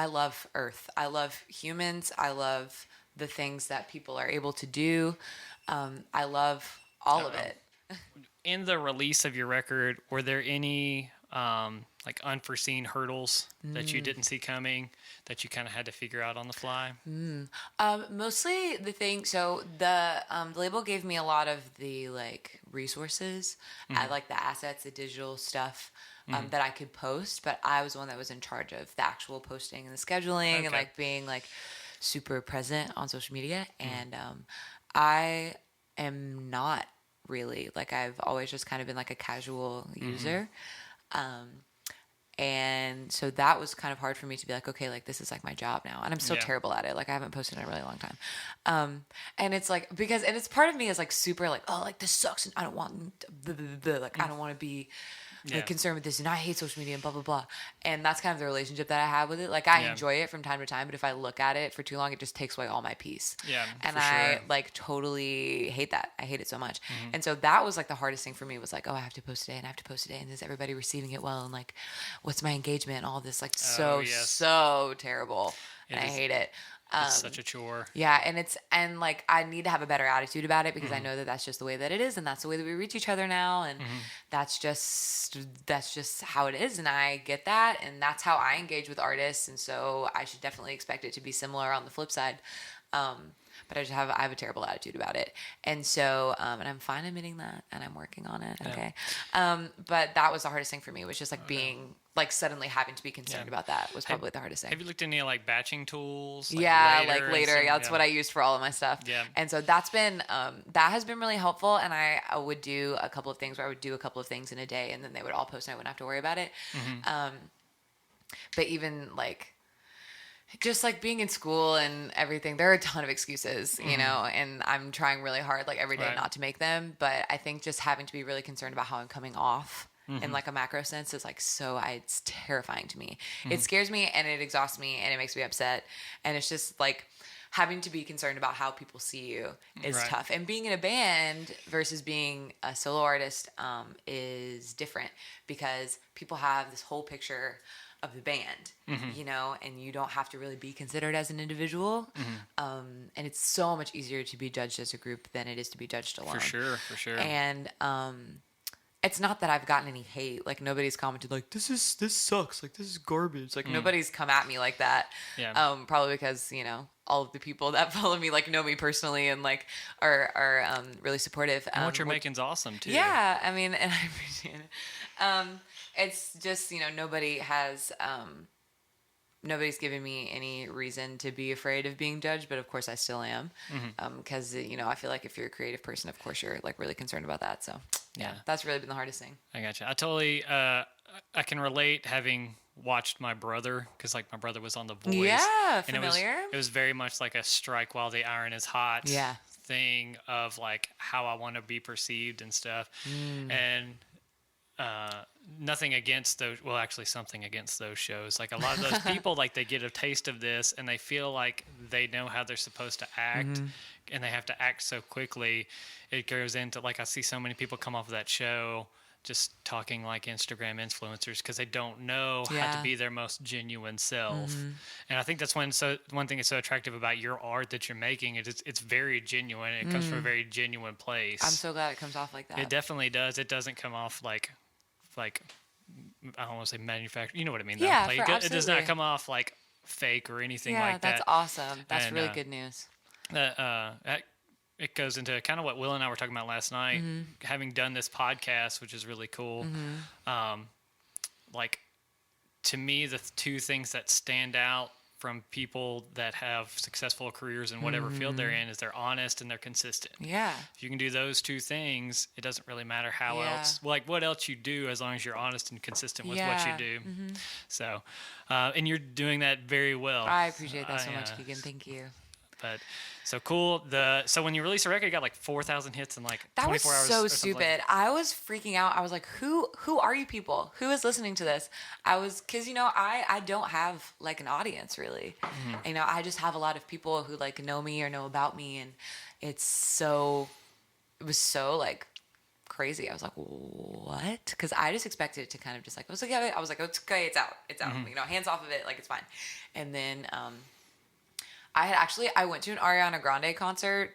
love Earth. I love humans. I love the things that people are able to do. I love all of it. In the release of your record, were there any like unforeseen hurdles that you didn't see coming that you kind of had to figure out on the fly? Mostly the thing. So the label gave me a lot of the like resources. I like the assets, the digital stuff that I could post, but I was the one that was in charge of the actual posting and the scheduling and like being like super present on social media. And I am not really like, I've always just kind of been like a casual user. And so that was kind of hard for me to be like, okay, like this is like my job now. And I'm still terrible at it. Like I haven't posted in a really long time. And it's like, and it's part of me is like super like, oh, like this sucks. And I don't want, like, I don't want to be like concerned with this. And I hate social media and blah, blah, blah. And that's kind of the relationship that I have with it. Like I enjoy it from time to time, but if I look at it for too long, it just takes away all my peace. Yeah. And I like totally hate that. I hate it so much. And so that was like the hardest thing for me was like, oh, I have to post today and I have to post today. And is everybody receiving it well? And like, what's my engagement and all this, like so terrible. And I hate it. It's such a chore. Yeah, and like I need to have a better attitude about it because I know that that's just the way that it is, and that's the way that we reach each other now, and that's just how it is, and I get that, and that's how I engage with artists, and so I should definitely expect it to be similar on the flip side. But I have a terrible attitude about it, and so and I'm fine admitting that, and I'm working on it. Okay, but that was the hardest thing for me was just like being like suddenly having to be concerned about that was probably the hardest thing. Have you looked into like batching tools? Like later. That's what I used for all of my stuff. Yeah, and so that's been that has been really helpful. And I would do a couple of things where I would do a couple of things in a day, and then they would all post, and I wouldn't have to worry about it. But even like. Just like being in school and everything, there are a ton of excuses, you know, and I'm trying really hard like every day not to make them. But I think just having to be really concerned about how I'm coming off in like a macro sense is like it's terrifying to me. It scares me and it exhausts me and it makes me upset. And it's just like having to be concerned about how people see you is tough. And being in a band versus being a solo artist is different because people have this whole picture of the band, you know, and you don't have to really be considered as an individual. And it's so much easier to be judged as a group than it is to be judged alone. For sure. And it's not that I've gotten any hate. Like nobody's commented like, this sucks. Like this is garbage. Like nobody's come at me like that. Yeah. Probably because, you know, all of the people that follow me like know me personally and like are really supportive. And what you're making's awesome too. Yeah. I mean, and I appreciate it. It's just, you know, nobody's given me any reason to be afraid of being judged, but of course I still am. Because, you know, I feel like if you're a creative person, of course you're like really concerned about that. So yeah, that's really been the hardest thing. I gotcha. I totally, I can relate having watched my brother because like my brother was on The Voice. Yeah, and familiar. It was very much like a strike while the iron is hot. Yeah. thing of like how I want to be perceived and stuff. And nothing against those. Well, actually, something against those shows. Like a lot of those people, like they get a taste of this and they feel like they know how they're supposed to act, and they have to act so quickly. It goes into like I see so many people come off of that show just talking like Instagram influencers because they don't know how to be their most genuine self. And I think that's one thing that's so attractive about your art that you're making. It's very genuine. It comes from a very genuine place. I'm so glad it comes off like that. It definitely does. It doesn't come off like I don't want to say manufactured. You know what I mean? Though. Yeah, like, it does not come off like fake or anything like that. Yeah, that's awesome. That's And, really good news. It goes into kind of what Will and I were talking about last night, having done this podcast, which is really cool. Like, to me, the two things that stand out from people that have successful careers in whatever field they're in is they're honest and they're consistent. Yeah. If you can do those two things, it doesn't really matter how else, like what else you do, as long as you're honest and consistent with what you do. So, and you're doing that very well. I appreciate that so much, Keegan. Thank you. But so cool. So when you release a record, you got like 4,000 hits in like 24 hours. That was so stupid. I was freaking out. I was like, who are you people? Who is listening to this? Cause I don't have like an audience really. I just have a lot of people who like know me or know about me. And it was so like crazy. I was like, what? Cause I just expected it to kind of just like, it's okay. It's out. It's out. Hands off of it. Like it's fine. And then, I went to an Ariana Grande concert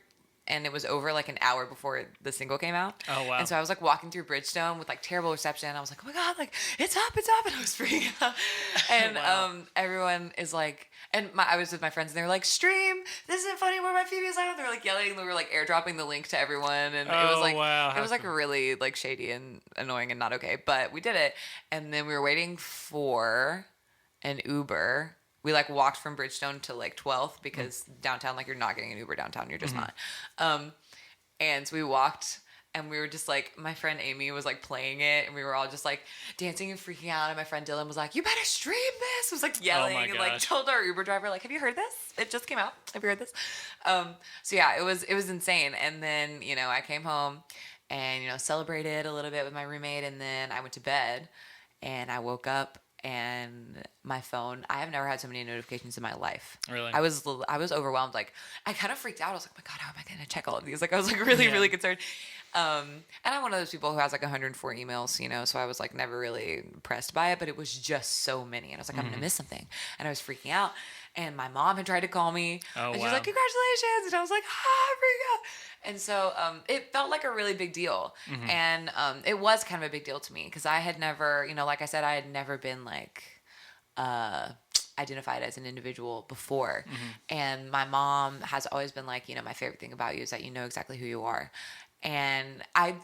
and it was over like an hour before the single came out. Oh, wow. And so I was like walking through Bridgestone with like terrible reception. I was like, oh my God, like it's up. And I was freaking out. And everyone is like, I was with my friends and they were like, stream, this isn't funny, where my Phoebe is at. They were like yelling, they were like airdropping the link to everyone. And it was like, it was like really like shady and annoying and not okay, but we did it. And then we were waiting for an Uber. We like walked from Bridgestone to like 12th because downtown, like you're not getting an Uber downtown. You're just not. And so we walked and we were just like, my friend Amy was like playing it and we were all just like dancing and freaking out. And my friend Dylan was like, you better stream this. Was like yelling and like told our Uber driver, like, have you heard this? It just came out. Have you heard this? So yeah, it was insane. And then, I came home and, celebrated a little bit with my roommate. And then I went to bed and I woke up. And my phone, I have never had so many notifications in my life. Really? I was overwhelmed. Like, I kind of freaked out. I was like, oh my God, how am I going to check all of these? Like, I was like really concerned. And I'm one of those people who has like 104 emails, so I was like never really impressed by it, but it was just so many. And I was like, I'm going to miss something. And I was freaking out. And my mom had tried to call me. And she was like, congratulations. And I was like, I freak out. And so it felt like a really big deal. And it was kind of a big deal to me because I had never, like I said, I had never been like identified as an individual before. And my mom has always been like, my favorite thing about you is that you know exactly who you are. And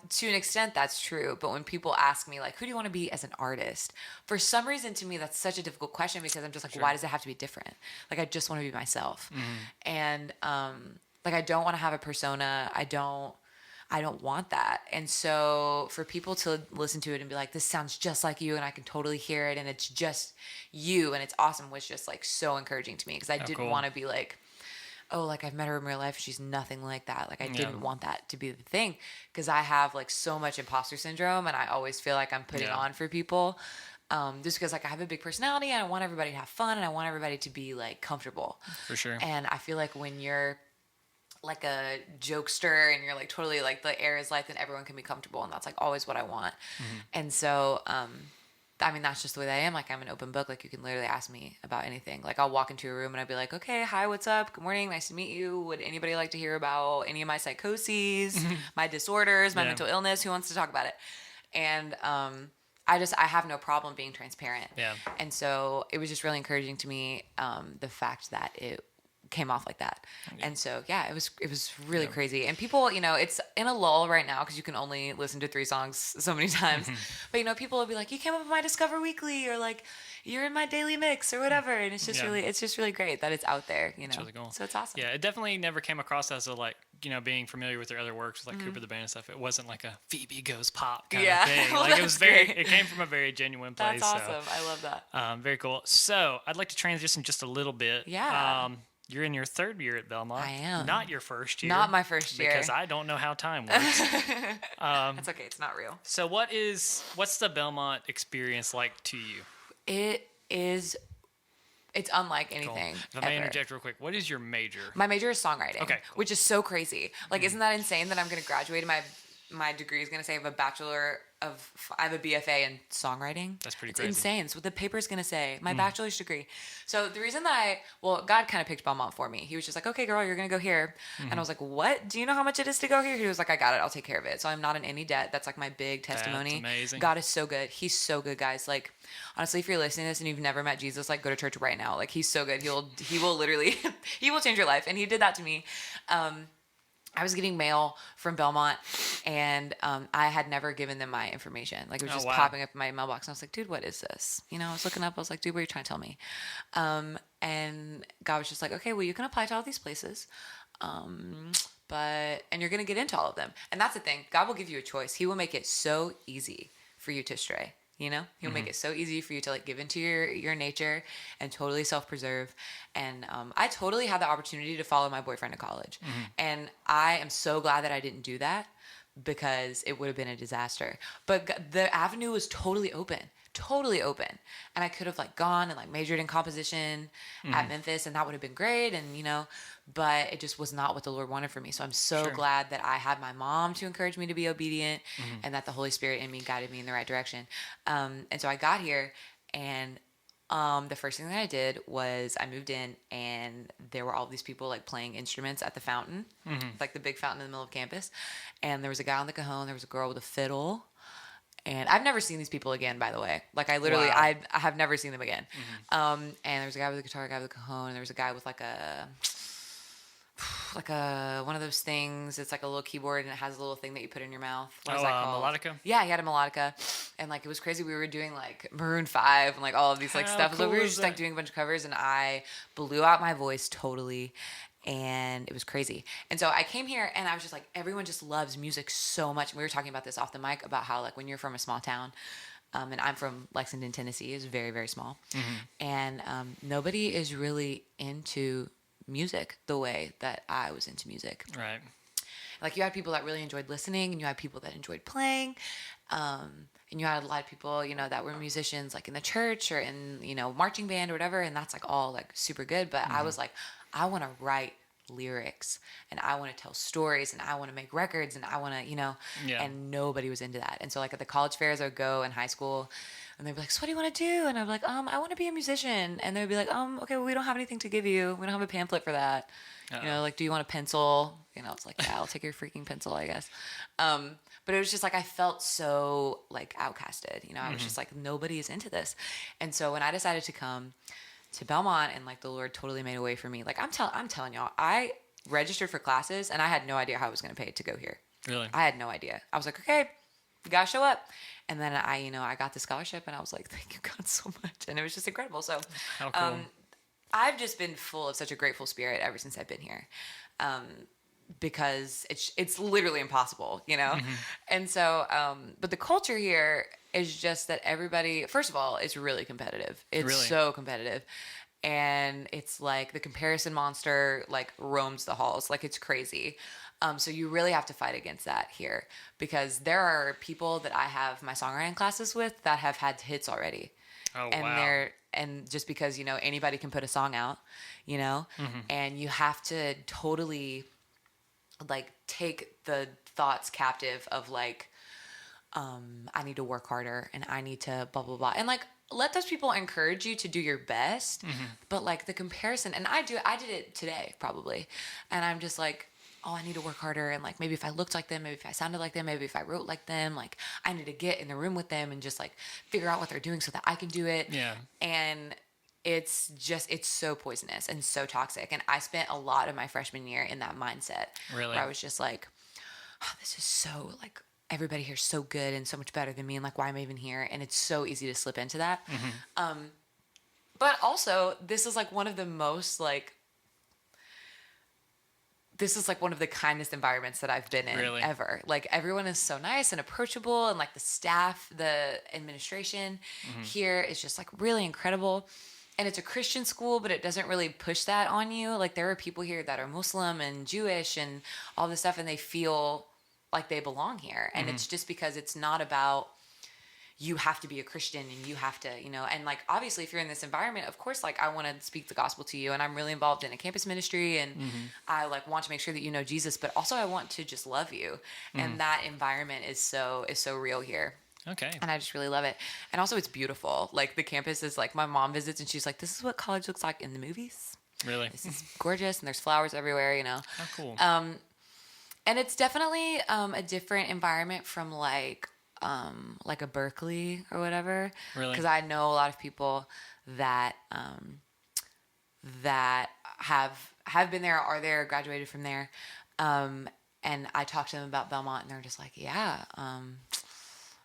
to an extent, that's true. But when people ask me, like, who do you want to be as an artist? For some reason, to me, that's such a difficult question because I'm just like, why does it have to be different? Like, I just want to be myself. And, like, I don't want to have a persona. I don't want that. And so for people to listen to it and be like, this sounds just like you and I can totally hear it and it's just you and it's awesome was just like so encouraging to me because I didn't want to be like, oh, like I've met her in real life. She's nothing like that. Like I didn't want that to be the thing because I have like so much imposter syndrome and I always feel like I'm putting on for people. Just because like I have a big personality and I want everybody to have fun and I want everybody to be like comfortable. For sure. And I feel like when you're like a jokester and you're like totally like the air is light, then everyone can be comfortable. And that's like always what I want. And so, I mean, that's just the way that I am. Like, I'm an open book. Like, you can literally ask me about anything. Like, I'll walk into a room and I'll be like, okay, hi, what's up? Good morning. Nice to meet you. Would anybody like to hear about any of my psychoses, my disorders, my mental illness? Who wants to talk about it? And I have no problem being transparent. Yeah. And so it was just really encouraging to me, the fact that it came off like that. And so, yeah, it was really crazy. And people, it's in a lull right now because you can only listen to 3 songs so many times. But, people will be like, you came up with my Discover Weekly or like, you're in my daily mix or whatever. And it's just really great that it's out there, It's really cool. So it's awesome. Yeah, it definitely never came across as a like, being familiar with their other works like Coopertheband and stuff. It wasn't like a Phoebe goes pop kind of thing. Well, like it was it came from a very genuine place. That's awesome. So. I love that. Very cool. So I'd like to transition just a little bit. Yeah. You're in your third year at Belmont. I am. Not your first year. Not my first year. Because I don't know how time works. That's okay. It's not real. So what's the Belmont experience like to you? It's unlike anything. If I may interject real quick, what is your major? My major is songwriting. Okay, cool. Which is so crazy. Like, isn't that insane that I'm going to graduate and my degree is going to say I have a BFA in songwriting? That's pretty it's crazy. It's insane. It's what the paper's going to say. My bachelor's degree. So the reason that God kind of picked Belmont for me. He was just like, okay, girl, you're going to go here. And I was like, what? Do you know how much it is to go here? He was like, I got it. I'll take care of it. So I'm not in any debt. That's like my big testimony. That's amazing. God is so good. He's so good, guys. Like, honestly, if you're listening to this and you've never met Jesus, like, go to church right now. Like, he's so good. He will literally, he will change your life. And he did that to me. I was getting mail from Belmont, and I had never given them my information. Like, it was just popping up in my mailbox. And I was like, dude, what is this? You know, I was looking up. I was like, dude, what are you trying to tell me? And God was just like, okay, well, you can apply to all these places. And you're going to get into all of them. And that's the thing. God will give you a choice. He will make it so easy for you to stray. You know, he'll make it so easy for you to like give into your nature and totally self-preserve. And I totally had the opportunity to follow my boyfriend to college. And I am so glad that I didn't do that because it would have been a disaster. But the avenue was totally open. And I could have like gone and like majored in composition at Memphis, and that would have been great. And, you know, but it just was not what the Lord wanted for me. So I'm so glad that I had my mom to encourage me to be obedient and that the Holy Spirit in me guided me in the right direction. And so I got here, and the first thing that I did was I moved in, and there were all these people like playing instruments at the fountain, like the big fountain in the middle of campus. And there was a guy on the cajon, there was a girl with a fiddle. And I've never seen these people again, by the way. Like, I literally, I have never seen them again. And there was a guy with a guitar, a guy with a cajon, and there was a guy with like a one of those things. It's like a little keyboard, and it has a little thing that you put in your mouth. What is that called? Melodica? Yeah, he had a melodica. And like, it was crazy. We were doing like Maroon 5 and like all of these like stuff. So we were just like doing a bunch of covers, and I blew out my voice totally. And it was crazy. And so I came here, and I was just like, everyone just loves music so much. And we were talking about this off the mic about how like when you're from a small town, and I'm from Lexington, Tennessee, it's very, very small. And nobody is really into music the way that I was into music. Right. Like, you had people that really enjoyed listening, and you had people that enjoyed playing. And you had a lot of people, you know, that were musicians like in the church or in, you know, marching band or whatever. And that's like all like super good. But I was like, I want to write lyrics, and I want to tell stories, and I want to make records, and I want to, you know, and nobody was into that. And so like at the college fairs I would go in high school, and they'd be like, so what do you want to do? And I'd be like, I want to be a musician. And they'd be like, okay, well, we don't have anything to give you. We don't have a pamphlet for that. You know, like, do you want a pencil? You know, it's like, yeah, I'll take your freaking pencil, I guess. But it was just like, I felt so like outcasted, you know, I was just like, nobody is into this. And so when I decided to come to Belmont, and like the Lord totally made a way for me, like I'm telling y'all, I registered for classes, and I had no idea how I was going to pay to go here. Really? I had no idea. I was like, okay, you got to show up. And then I got the scholarship, and I was like, thank you God so much. And it was just incredible. So how cool. I've just been full of such a grateful spirit ever since I've been here. Because it's literally impossible, you know? And so, but the culture here is just that everybody, first of all, it's really competitive. It's so competitive. And it's like the comparison monster like roams the halls. Like, it's crazy. So you really have to fight against that here, because there are people that I have my songwriting classes with that have had hits already. Oh, and wow. and just because, you know, anybody can put a song out, you know, and you have to totally like take the thoughts captive of like, I need to work harder, and I need to blah, blah, blah. And like, let those people encourage you to do your best. But like the comparison, and I did it today probably. And I'm just like, oh, I need to work harder. And like, maybe if I looked like them, maybe if I sounded like them, maybe if I wrote like them, like I need to get in the room with them and just like figure out what they're doing so that I can do it. Yeah. And it's so poisonous and so toxic. And I spent a lot of my freshman year in that mindset. Really? Where I was just like, oh, this is so like, everybody here's so good and so much better than me. And like, why am I even here? And it's so easy to slip into that. But also, this is like one of the most like, this is like one of the kindest environments that I've been in ever. Like, everyone is so nice and approachable, and like the staff, the administration here is just like really incredible. and it's a Christian school, but it doesn't really push that on you. Like there are people here that are Muslim and Jewish and all this stuff, and they feel like they belong here. And it's just because it's not about you have to be a Christian and you have to, and like obviously if you're in this environment, of course, like I want to speak the gospel to you, and I'm really involved in a campus ministry, and I like want to make sure that you know Jesus, but also I want to just love you. And that environment is so real here. Okay. And I just really love it. And also it's beautiful. Like the campus is like, my mom visits and she's like, this is what college looks like in the movies. Really? This is gorgeous, and there's flowers everywhere, Oh, cool. And it's definitely a different environment from like a Berkeley or whatever. Really? Because I know a lot of people that that have been there, are there, graduated from there, and I talked to them about Belmont, and they're just like, yeah,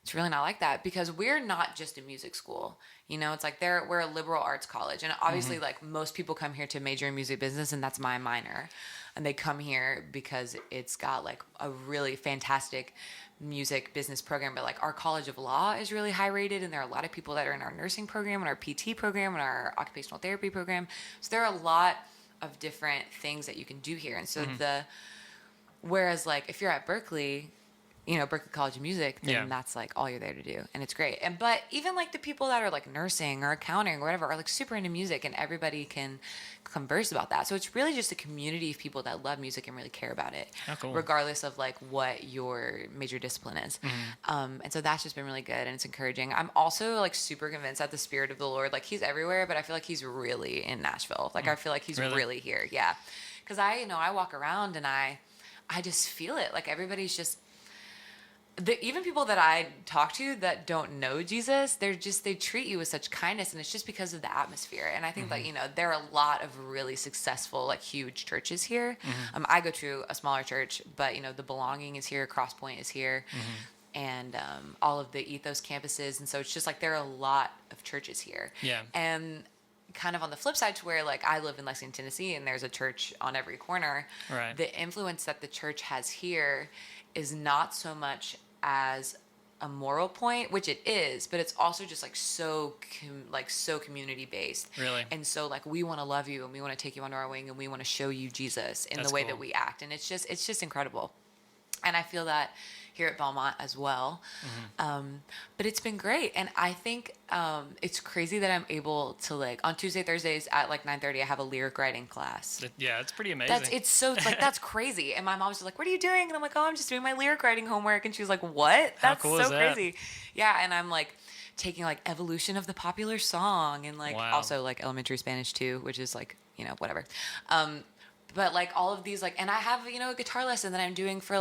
it's really not like that, because we're not just a music school. It's like we're a liberal arts college, and obviously like most people come here to major in music business, and that's my minor, and they come here because it's got like a really fantastic music business program. But like our College of Law is really high rated, and there are a lot of people that are in our nursing program and our PT program and our occupational therapy program. So there are a lot of different things that you can do here. And so whereas like if you're at Berkeley, Berklee College of Music, then that's like all you're there to do, and it's great. But even like the people that are like nursing or accounting or whatever are like super into music, and everybody can converse about that. So it's really just a community of people that love music and really care about it, regardless of like what your major discipline is. And so that's just been really good, and it's encouraging. I'm also like super convinced that the Spirit of the Lord, like he's everywhere, but I feel like he's really in Nashville. Like I feel like he's really here. Yeah. Because I walk around and I just feel it. Like everybody's just, even people that I talk to that don't know Jesus, they treat you with such kindness, and it's just because of the atmosphere. And I think that, there are a lot of really successful, like huge churches here. I go to a smaller church, but the Belonging is here, Cross Point is here, and all of the Ethos campuses. And so it's just like, there are a lot of churches here. Yeah. And kind of on the flip side to where like I live in Lexington, Tennessee, and there's a church on every corner. Right. The influence that the church has here is not so much as a moral point, which it is, but it's also just like so community based. Really? And so like we want to love you, and we want to take you under our wing, and we want to show you Jesus in the way that we act, and it's just incredible. And I feel that here at Belmont as well. But it's been great. And I think it's crazy that I'm able to like on Tuesday, Thursdays at like 9:30, I have a lyric writing class. Yeah, it's pretty amazing. It's so like, that's crazy. And my mom's just like, what are you doing? And I'm like, oh, I'm just doing my lyric writing homework. And she's like, what? That's cool so is that? crazy. Yeah. And I'm like taking like evolution of the popular song, and like also like elementary Spanish too, which is like, whatever. But like all of these, like, and I have, a guitar lesson that I'm doing for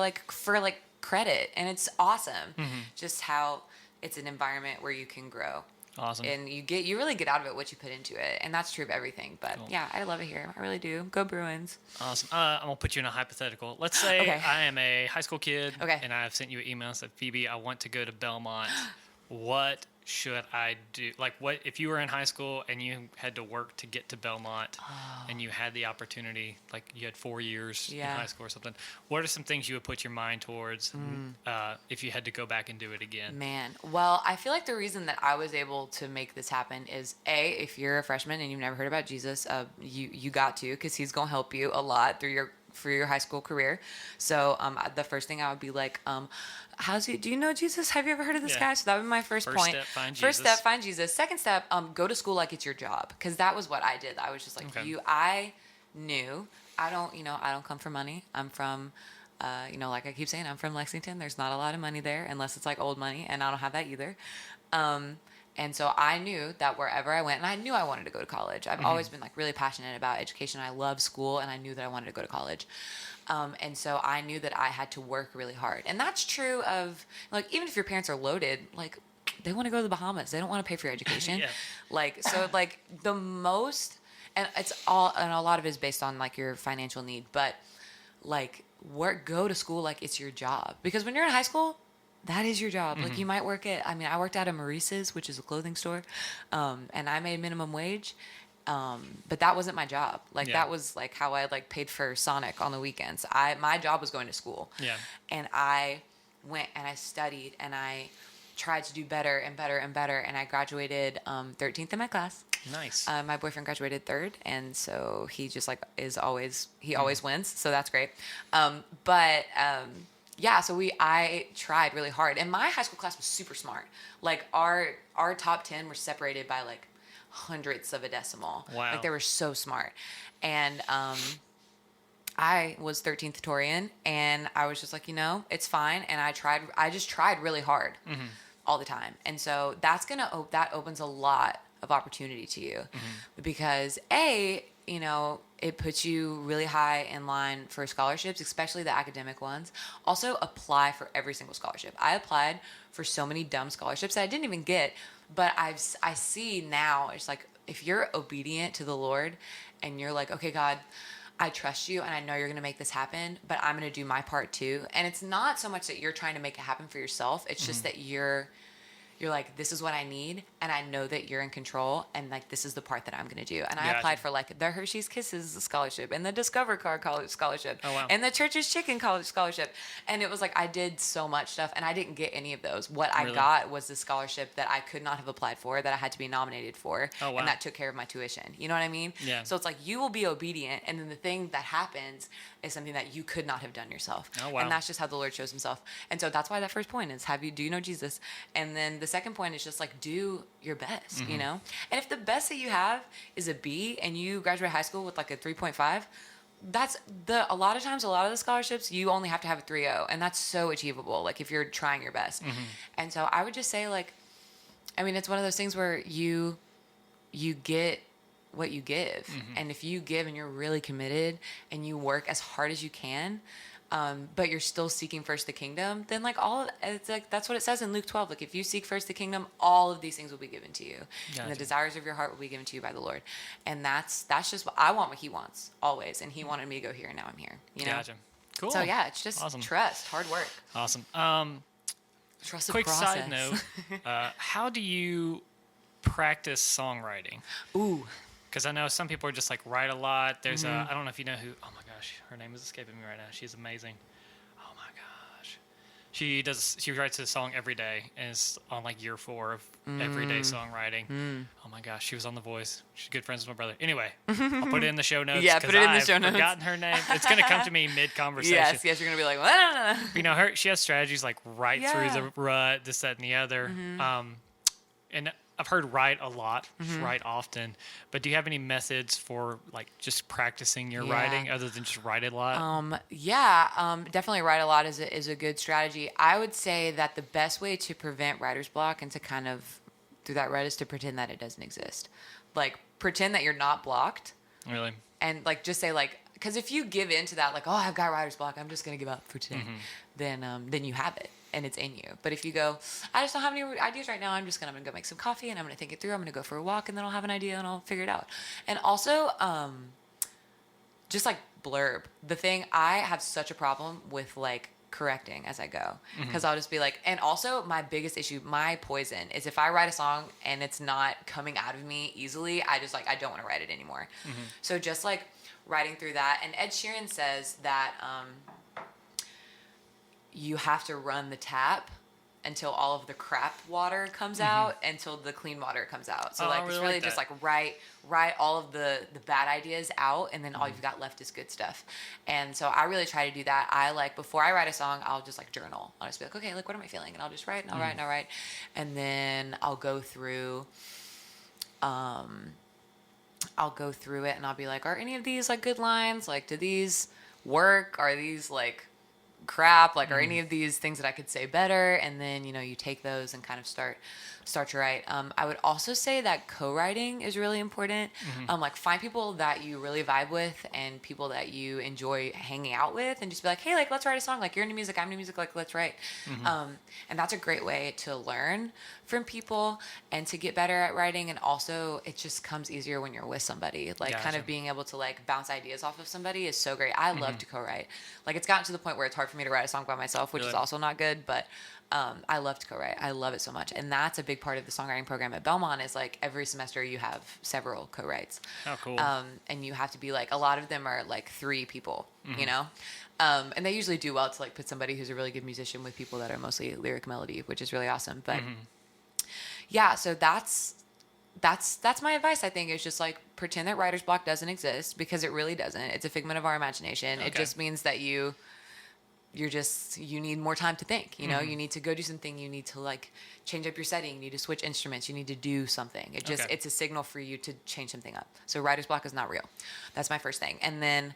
credit, and it's awesome. Just how it's an environment where you can grow. Awesome. And you really get out of it what you put into it, and that's true of everything. But yeah, I love it here. I really do. Go Bruins. Awesome. I'm gonna put you in a hypothetical. Let's say I am a high school kid, and I've sent you an email and said, Phoebe, I want to go to Belmont. What should I do? Like, what if you were in high school and you had to work to get to Belmont, and you had the opportunity, like you had 4 years in high school or something? What are some things you would put your mind towards if you had to go back and do it again? Man, well, I feel like the reason that I was able to make this happen is if you're a freshman and you've never heard about Jesus, you got to, because he's gonna help you a lot for your high school career. So the first thing I would be like, do you know Jesus? Have you ever heard of this guy? So that would be my first point. First step, find Jesus. Second step, go to school like it's your job. Because that was what I did. I was just like, I knew, I don't come from money. I'm from, like I keep saying, I'm from Lexington. There's not a lot of money there unless it's like old money, and I don't have that either. And so I knew that wherever I went, and I knew I wanted to go to college. I've always been like really passionate about education. I love school, and I knew that I wanted to go to college. And so I knew that I had to work really hard. And that's true of, like, even if your parents are loaded, like, they want to go to the Bahamas. They don't want to pay for your education. Like, so like the most, and a lot of it is based on like your financial need, but like go to school like it's your job. Because when you're in high school, that is your job. Like you might work I worked at a Maurice's, which is a clothing store. And I made minimum wage. But that wasn't my job. Like that was like how I like paid for Sonic on the weekends. My job was going to school. Yeah. And I went and I studied, and I tried to do better and better and better. And I graduated 13th in my class. Nice. My boyfriend graduated 3rd, and so he just like always wins, so that's great. Yeah, so I tried really hard, and my high school class was super smart. Like our top 10 were separated by like hundredths of a decimal. Wow. Like they were so smart, and I was 13th Torian, and I was just like, it's fine. And I just tried really hard all the time. And so that opens a lot of opportunity to you because it puts you really high in line for scholarships, especially the academic ones. Also apply for every single scholarship. I applied for so many dumb scholarships that I didn't even get, but I see now, it's like, if you're obedient to the Lord and you're like, okay, God, I trust you and I know you're going to make this happen, but I'm going to do my part too. And it's not so much that you're trying to make it happen for yourself. It's just that you're like, this is what I need, and I know that you're in control, and like this is the part that I'm going to do. And I applied for like the Hershey's Kisses scholarship, and the Discover Card college scholarship, and the Church's Chicken college scholarship. And it was like I did so much stuff, and I didn't get any of those. What I got was the scholarship that I could not have applied for, that I had to be nominated for, and that took care of my tuition. You know what I mean? Yeah. So it's like you will be obedient, and then the thing that happens is something that you could not have done yourself. Oh, wow. And that's just how the Lord shows himself. And so that's why that first point is, do you know Jesus? And then the second point is just like, do your best, And if the best that you have is a B and you graduate high school with like a 3.5, a lot of the scholarships, you only have to have a 3.0, and that's so achievable. Like if you're trying your best. And so I would just say like, I mean, it's one of those things where you get what you give. And if you give and you're really committed and you work as hard as you can, but you're still seeking first the kingdom, then like it's like, that's what it says in Luke 12. Like if you seek first the kingdom, all of these things will be given to you. Gotcha. And the desires of your heart will be given to you by the Lord. And that's just what I want, what he wants always. And he wanted me to go here, and now I'm here, Gotcha. Cool. So yeah, it's just trust, hard work. Awesome. Trust the quick process. side note, how do you practice songwriting? Ooh. Because I know some people are just like write a lot. There's I don't know if you know who. Oh my gosh, her name is escaping me right now. She's amazing. Oh my gosh, she writes a song every day, and it's on like year 4 of everyday songwriting. Oh my gosh, she was on The Voice. She's good friends with my brother. Anyway, I'll put it in the show notes. Yeah, put it in the show notes. I've forgotten her name. It's gonna come to me mid conversation. Yes, you're gonna be like, well, she has strategies like right through the rut, this, that, and the other. And I've heard write a lot, write often, but do you have any methods for like just practicing your writing other than just write a lot? Definitely write a lot is a good strategy. I would say that the best way to prevent writer's block and to kind of through that rut is to pretend that it doesn't exist. Like pretend that you're not blocked. Really? And like just say like, because if you give into that, like, oh, I've got writer's block, I'm just gonna give up for today, then you have it. And it's in you. But if you go, I just don't have any ideas right now, I'm gonna go make some coffee and I'm gonna think it through. I'm gonna go for a walk and then I'll have an idea and I'll figure it out. And also, just like blurb. The thing, I have such a problem with like correcting as I go, because I'll just be like, and also my biggest issue, my poison is if I write a song and it's not coming out of me easily, I don't want to write it anymore. So just like writing through that. And Ed Sheeran says that, you have to run the tap until all of the crap water comes out, until the clean water comes out. So like, it's really just like write all of the bad ideas out, and then all you've got left is good stuff. And so I really try to do that. I like, before I write a song, I'll just like journal. I'll just be like, okay, like what am I feeling? And I'll just write and I'll write and I'll write. And then I'll go through it and I'll be like, are any of these like good lines? Like, do these work? Are these like crap? Like, are any of these things that I could say better? And then, you take those and kind of start to write. I would also say that co-writing is really important. Like find people that you really vibe with and people that you enjoy hanging out with, and just be like, hey, like, let's write a song. Like, you're into music, I'm into music, like, let's write. And that's a great way to learn from people and to get better at writing. And also it just comes easier when you're with somebody, like kind of being able to like bounce ideas off of somebody is so great. I love to co-write. Like, it's gotten to the point where it's hard for me to write a song by myself, which is also not good, but I love to co-write. I love it so much. And that's a big part of the songwriting program at Belmont is like every semester you have several co-writes. Oh, cool. And you have to be like, a lot of them are like 3 people, you know? And they usually do well to like put somebody who's a really good musician with people that are mostly lyric melody, which is really awesome. But yeah, so that's my advice. I think is just like pretend that writer's block doesn't exist, because it really doesn't. It's a figment of our imagination. Okay. It just means that you need more time to think, you know, you need to go do something. You need to like change up your setting. You need to switch instruments. You need to do something. It's a signal for you to change something up. So writer's block is not real. That's my first thing. And then,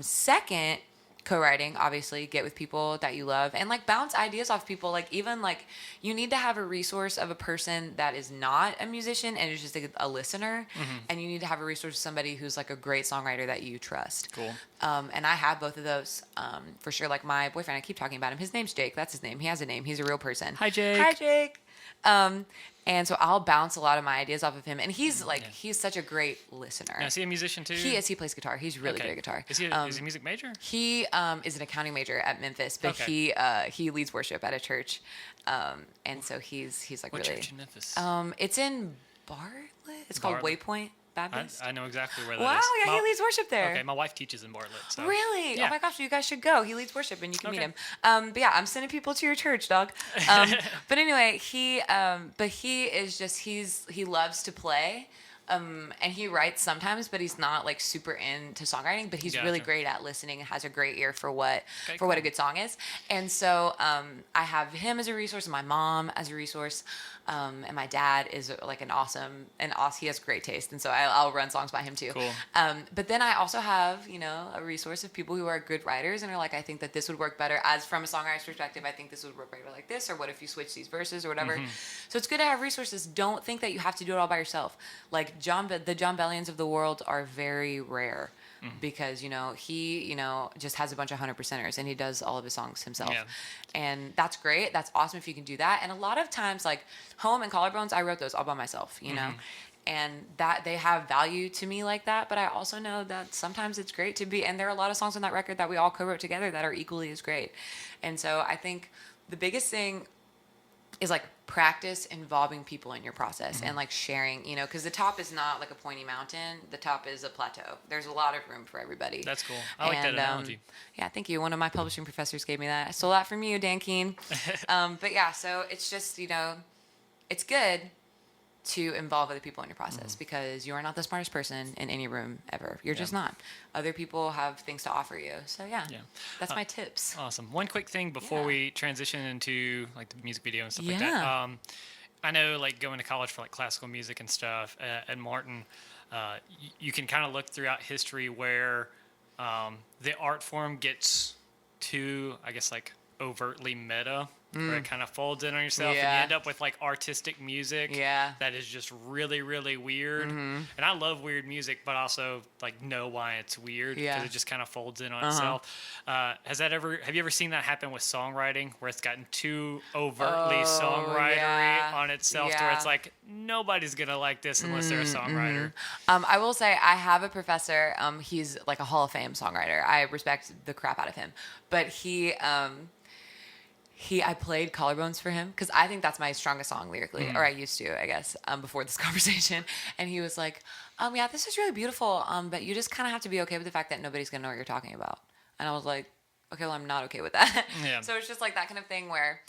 second, co-writing, obviously, get with people that you love and like bounce ideas off people. Like even like you need to have a resource of a person that is not a musician and is just a listener, and you need to have a resource of somebody who's like a great songwriter that you trust. Cool. And I have both of those for sure. Like my boyfriend, I keep talking about him. His name's Jake. That's his name. He has a name. He's a real person. Hi, Jake. Hi, Jake. And so I'll bounce a lot of my ideas off of him. And he's like, he's such a great listener. Now, is he a musician too? He is. He plays guitar. He's really good at guitar. Is he a music major? He is an accounting major at Memphis, but he leads worship at a church. And so he's like what really. What church in Memphis? It's in Bartlett. It's called Waypoint Baptist. I know exactly where that is. Wow, yeah, he leads worship there. Okay, my wife teaches in Bartlett. So. Really? Yeah. Oh my gosh, you guys should go. He leads worship and you can meet him. But yeah, I'm sending people to your church, dog. But anyway, he is just, he loves to play. And he writes sometimes, but he's not like super into songwriting, but he's really great at listening and has a great ear for what what a good song is. And so I have him as a resource and my mom as a resource. And my dad is like he has great taste. And so I'll run songs by him too. Cool. But then I also have, a resource of people who are good writers and are like, I think that this would work better as from a songwriter's perspective. I think this would work better like this, or what if you switch these verses or whatever. So it's good to have resources. Don't think that you have to do it all by yourself. Like the John Bellions of the world are very rare. Because he just has a bunch of 100%ers and he does all of his songs himself, and that's great. That's awesome if you can do that. And a lot of times, like Home and Collarbones, I wrote those all by myself, and that they have value to me like that. But I also know that sometimes it's great to be, and there are a lot of songs on that record that we all co-wrote together that are equally as great. And so I think the biggest thing is like practice involving people in your process and like sharing, because the top is not like a pointy mountain. The top is a plateau. There's a lot of room for everybody. That's cool. I like that analogy. Yeah, thank you. One of my publishing professors gave me that. I stole that from you, Dan Keene. But yeah, so it's just, it's good to involve other people in your process because you are not the smartest person in any room ever. You're just not. Other people have things to offer you. So yeah. That's my tips. Awesome. One quick thing before we transition into like the music video and stuff like that. I know like going to college for like classical music and stuff at Martin, you can kind of look throughout history where the art form gets too, I guess, like overtly meta. Where it kind of folds in on yourself and you end up with like artistic music that is just really, really weird. And I love weird music, but also like know why it's weird because it just kind of folds in on itself. Have you ever seen that happen with songwriting where it's gotten too overtly songwritery on itself to where it's like nobody's going to like this unless they're a songwriter? I will say I have a professor. He's like a Hall of Fame songwriter. I respect the crap out of him, but I played Collarbones for him because I think that's my strongest song lyrically, or I used to, I guess, before this conversation. And he was like, yeah, this is really beautiful, but you just kind of have to be okay with the fact that nobody's going to know what you're talking about. And I was like, okay, well, I'm not okay with that. So it's just like that kind of thing where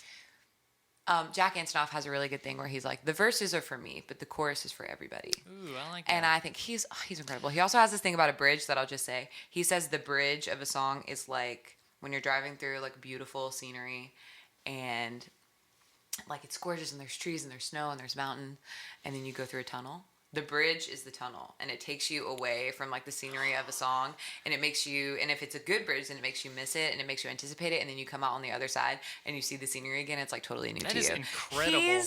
Jack Antonoff has a really good thing where he's like, the verses are for me, but the chorus is for everybody. Ooh, I like that. And I think he's incredible. He also has this thing about a bridge that I'll just say. He says the bridge of a song is like when you're driving through like beautiful scenery and like it's gorgeous and there's trees and there's snow and there's mountain and then you go through a tunnel. The bridge is the tunnel and it takes you away from like the scenery of a song and it makes you, and if it's a good bridge then it makes you miss it and it makes you anticipate it and then you come out on the other side and you see the scenery again. It's like totally new to you. That is incredible.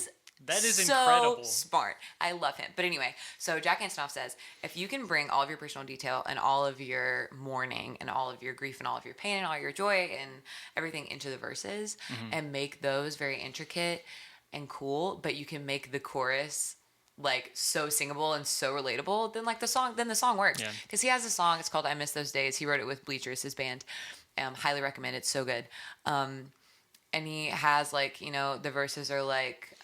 That is so incredible. Smart. I love him. But anyway, so Jack Antonoff says, if you can bring all of your personal detail and all of your mourning and all of your grief and all of your pain and all your joy and everything into the verses and make those very intricate and cool, but you can make the chorus like so singable and so relatable, then like the song works. Because he has a song, it's called I Miss Those Days. He wrote it with Bleachers, his band. Highly recommend, it's so good. And he has like, you know, the verses are like,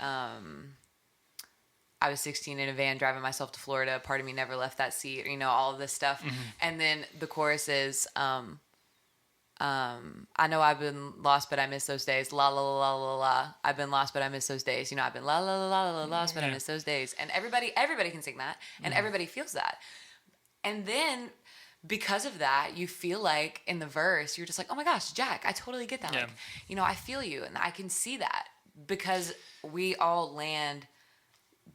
I was 16 in a van driving myself to Florida. Part of me never left that seat, or, you know, all of this stuff. And then the chorus is, I know I've been lost, but I miss those days. La la la la la la. I've been lost, but I miss those days. You know, I've been la la la la la lost, but I miss those days. And everybody can sing that, and everybody feels that. And then because of that, you feel like in the verse, you're just like, oh my gosh, Jack, I totally get that. Like, you know, I feel you, and I can see that because we all land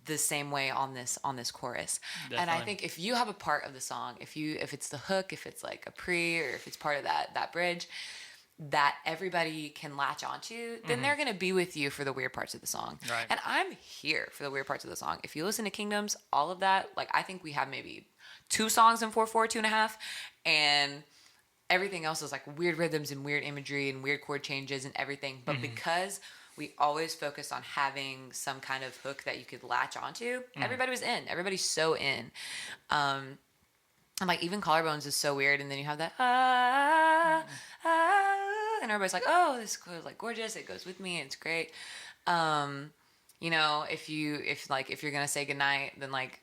the same way on this chorus. Definitely. And I think if you have a part of the song, if it's the hook, if it's like a pre, or if it's part of that bridge that everybody can latch onto, then they're going to be with you for the weird parts of the song. Right. And I'm here for the weird parts of the song. If you listen to Kingdoms, all of that, like I think we have maybe 2 songs in 4/4, 2.5, and everything else is like weird rhythms and weird imagery and weird chord changes and everything. But because we always focus on having some kind of hook that you could latch onto, everybody was in. Everybody's so in. And like even Collarbones is so weird, and then you have that and everybody's like, oh, this is like gorgeous. It goes with me. It's great. You know, if you're gonna say goodnight, then like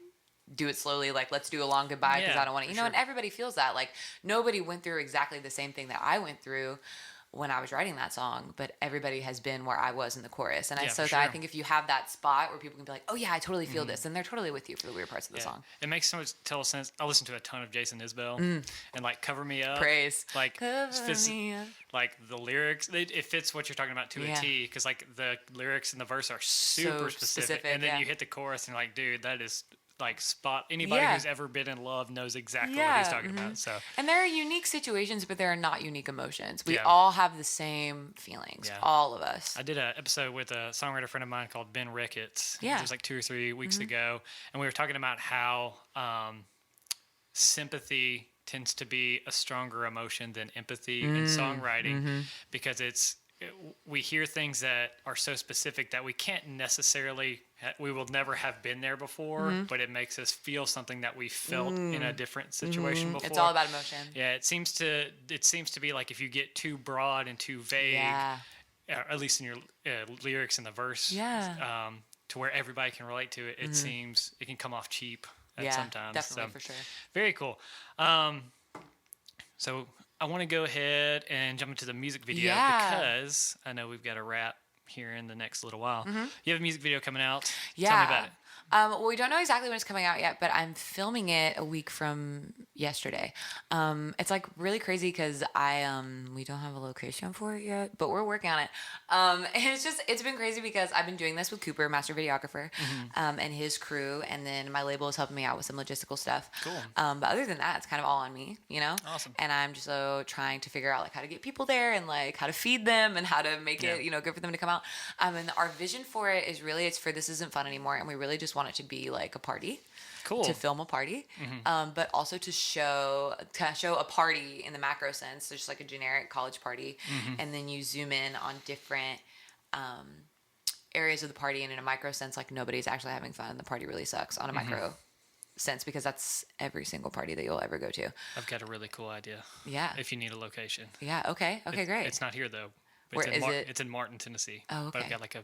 do it slowly. Like let's do a long goodbye because I don't want to. You know, and everybody feels that. Like nobody went through exactly the same thing that I went through when I was writing that song, but everybody has been where I was in the chorus. And I think if you have that spot where people can be like, oh yeah, I totally feel this, then they're totally with you for the weird parts of the song. It makes so much total sense. I listen to a ton of Jason Isbell and like Cover Me Up. Praise. Like, like the lyrics, it fits what you're talking about to a T, because like the lyrics in the verse are super specific. And then you hit the chorus and you're like, dude, that is like spot. Anybody who's ever been in love knows exactly what he's talking about. So, and there are unique situations, but there are not unique emotions. We all have the same feelings, all of us. I did an episode with a songwriter friend of mine called Ben Ricketts. It was like 2 or 3 weeks ago, and we were talking about how sympathy tends to be a stronger emotion than empathy in songwriting, because we hear things that are so specific that we can't necessarily, we will never have been there before, but it makes us feel something that we felt in a different situation before. It's all about emotion. Yeah, it seems to be like if you get too broad and too vague, at least in your lyrics in the verse, to where everybody can relate to it, it seems it can come off cheap at sometimes. Definitely, for sure. Very cool. So I want to go ahead and jump into the music video because I know we've got a wrap here in the next little while. You have a music video coming out. Tell me about it. Well, we don't know exactly when it's coming out yet, but I'm filming it a week from yesterday. It's like really crazy because we don't have a location for it yet, but we're working on it. And it's been crazy because I've been doing this with Cooper, master videographer, and his crew, and then my label is helping me out with some logistical stuff. Cool. But other than that, it's kind of all on me, you know? Awesome. And I'm just trying to figure out like how to get people there and like how to feed them and how to make it, you know, good for them to come out. And our vision for it is really, it's for This Isn't Fun Anymore, and we really just want it to be like a party. Cool. To film a party, but also to show a party in the macro sense. So just like a generic college party, and then you zoom in on different areas of the party, and in a micro sense, like nobody's actually having fun. The party really sucks on a micro sense, because that's every single party that you'll ever go to. I've got a really cool idea. Yeah. If you need a location. Yeah. Okay. Great. It's not here though. Where is it? It's in Martin, Tennessee. Oh, okay. But I've got like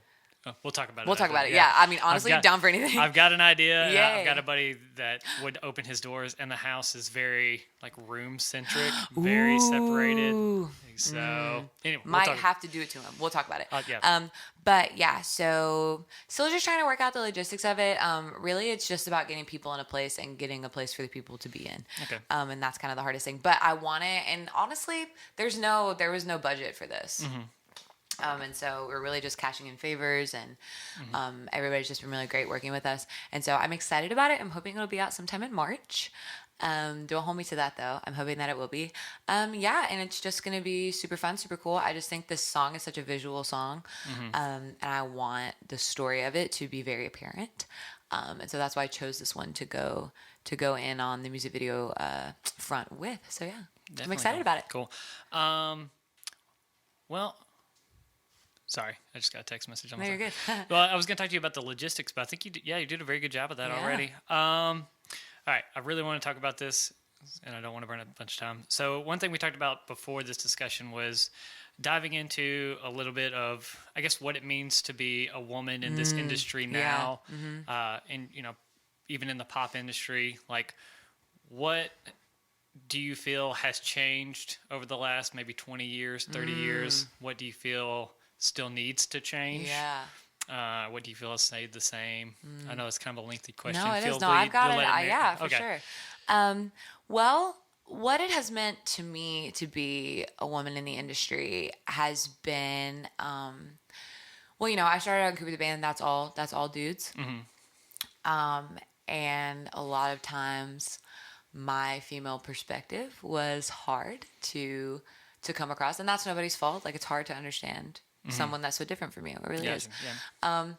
we'll talk about it. We'll talk about it. Yeah. I mean, honestly, down for anything. I've got an idea. Yay. I've got a buddy that would open his doors, and the house is very like room centric, very separated. So anyway, might have to do it to him. We'll talk about it. Yeah. But yeah, so still just trying to work out the logistics of it. Really, it's just about getting people in a place and getting a place for the people to be in. Okay. And that's kind of the hardest thing. But I want it, and honestly, there was no budget for this. And so we're really just cashing in favors, and everybody's just been really great working with us. And so I'm excited about it. I'm hoping it'll be out sometime in March. Don't hold me to that though. I'm hoping that it will be. And it's just going to be super fun, super cool. I just think this song is such a visual song. And I want the story of it to be very apparent. And so that's why I chose this one to go in on the music video front with. So yeah, definitely. I'm excited about it. Cool. Well, Sorry, I just got a text message on No, my you're phone. good. Well, I was going to talk to you about the logistics, but I think you did a very good job of that Yeah. already. All right, I really want to talk about this, and I don't want to burn up a bunch of time. So one thing we talked about before this discussion was diving into a little bit of, I guess, what it means to be a woman in this industry now, and even in the pop industry. Like, what do you feel has changed over the last maybe 20 years, 30 years? What do you feel still needs to change? Yeah. What do you feel has stayed the same? I know it's kind of a lengthy question. No, it Feel is. No, I've got it. Yeah, for okay. sure. Well, what it has meant to me to be a woman in the industry has been, well, I started on Coopertheband. That's all dudes. And a lot of times, my female perspective was hard to come across, and that's nobody's fault. Like, it's hard to understand someone that's so different from you. It really is. Yeah.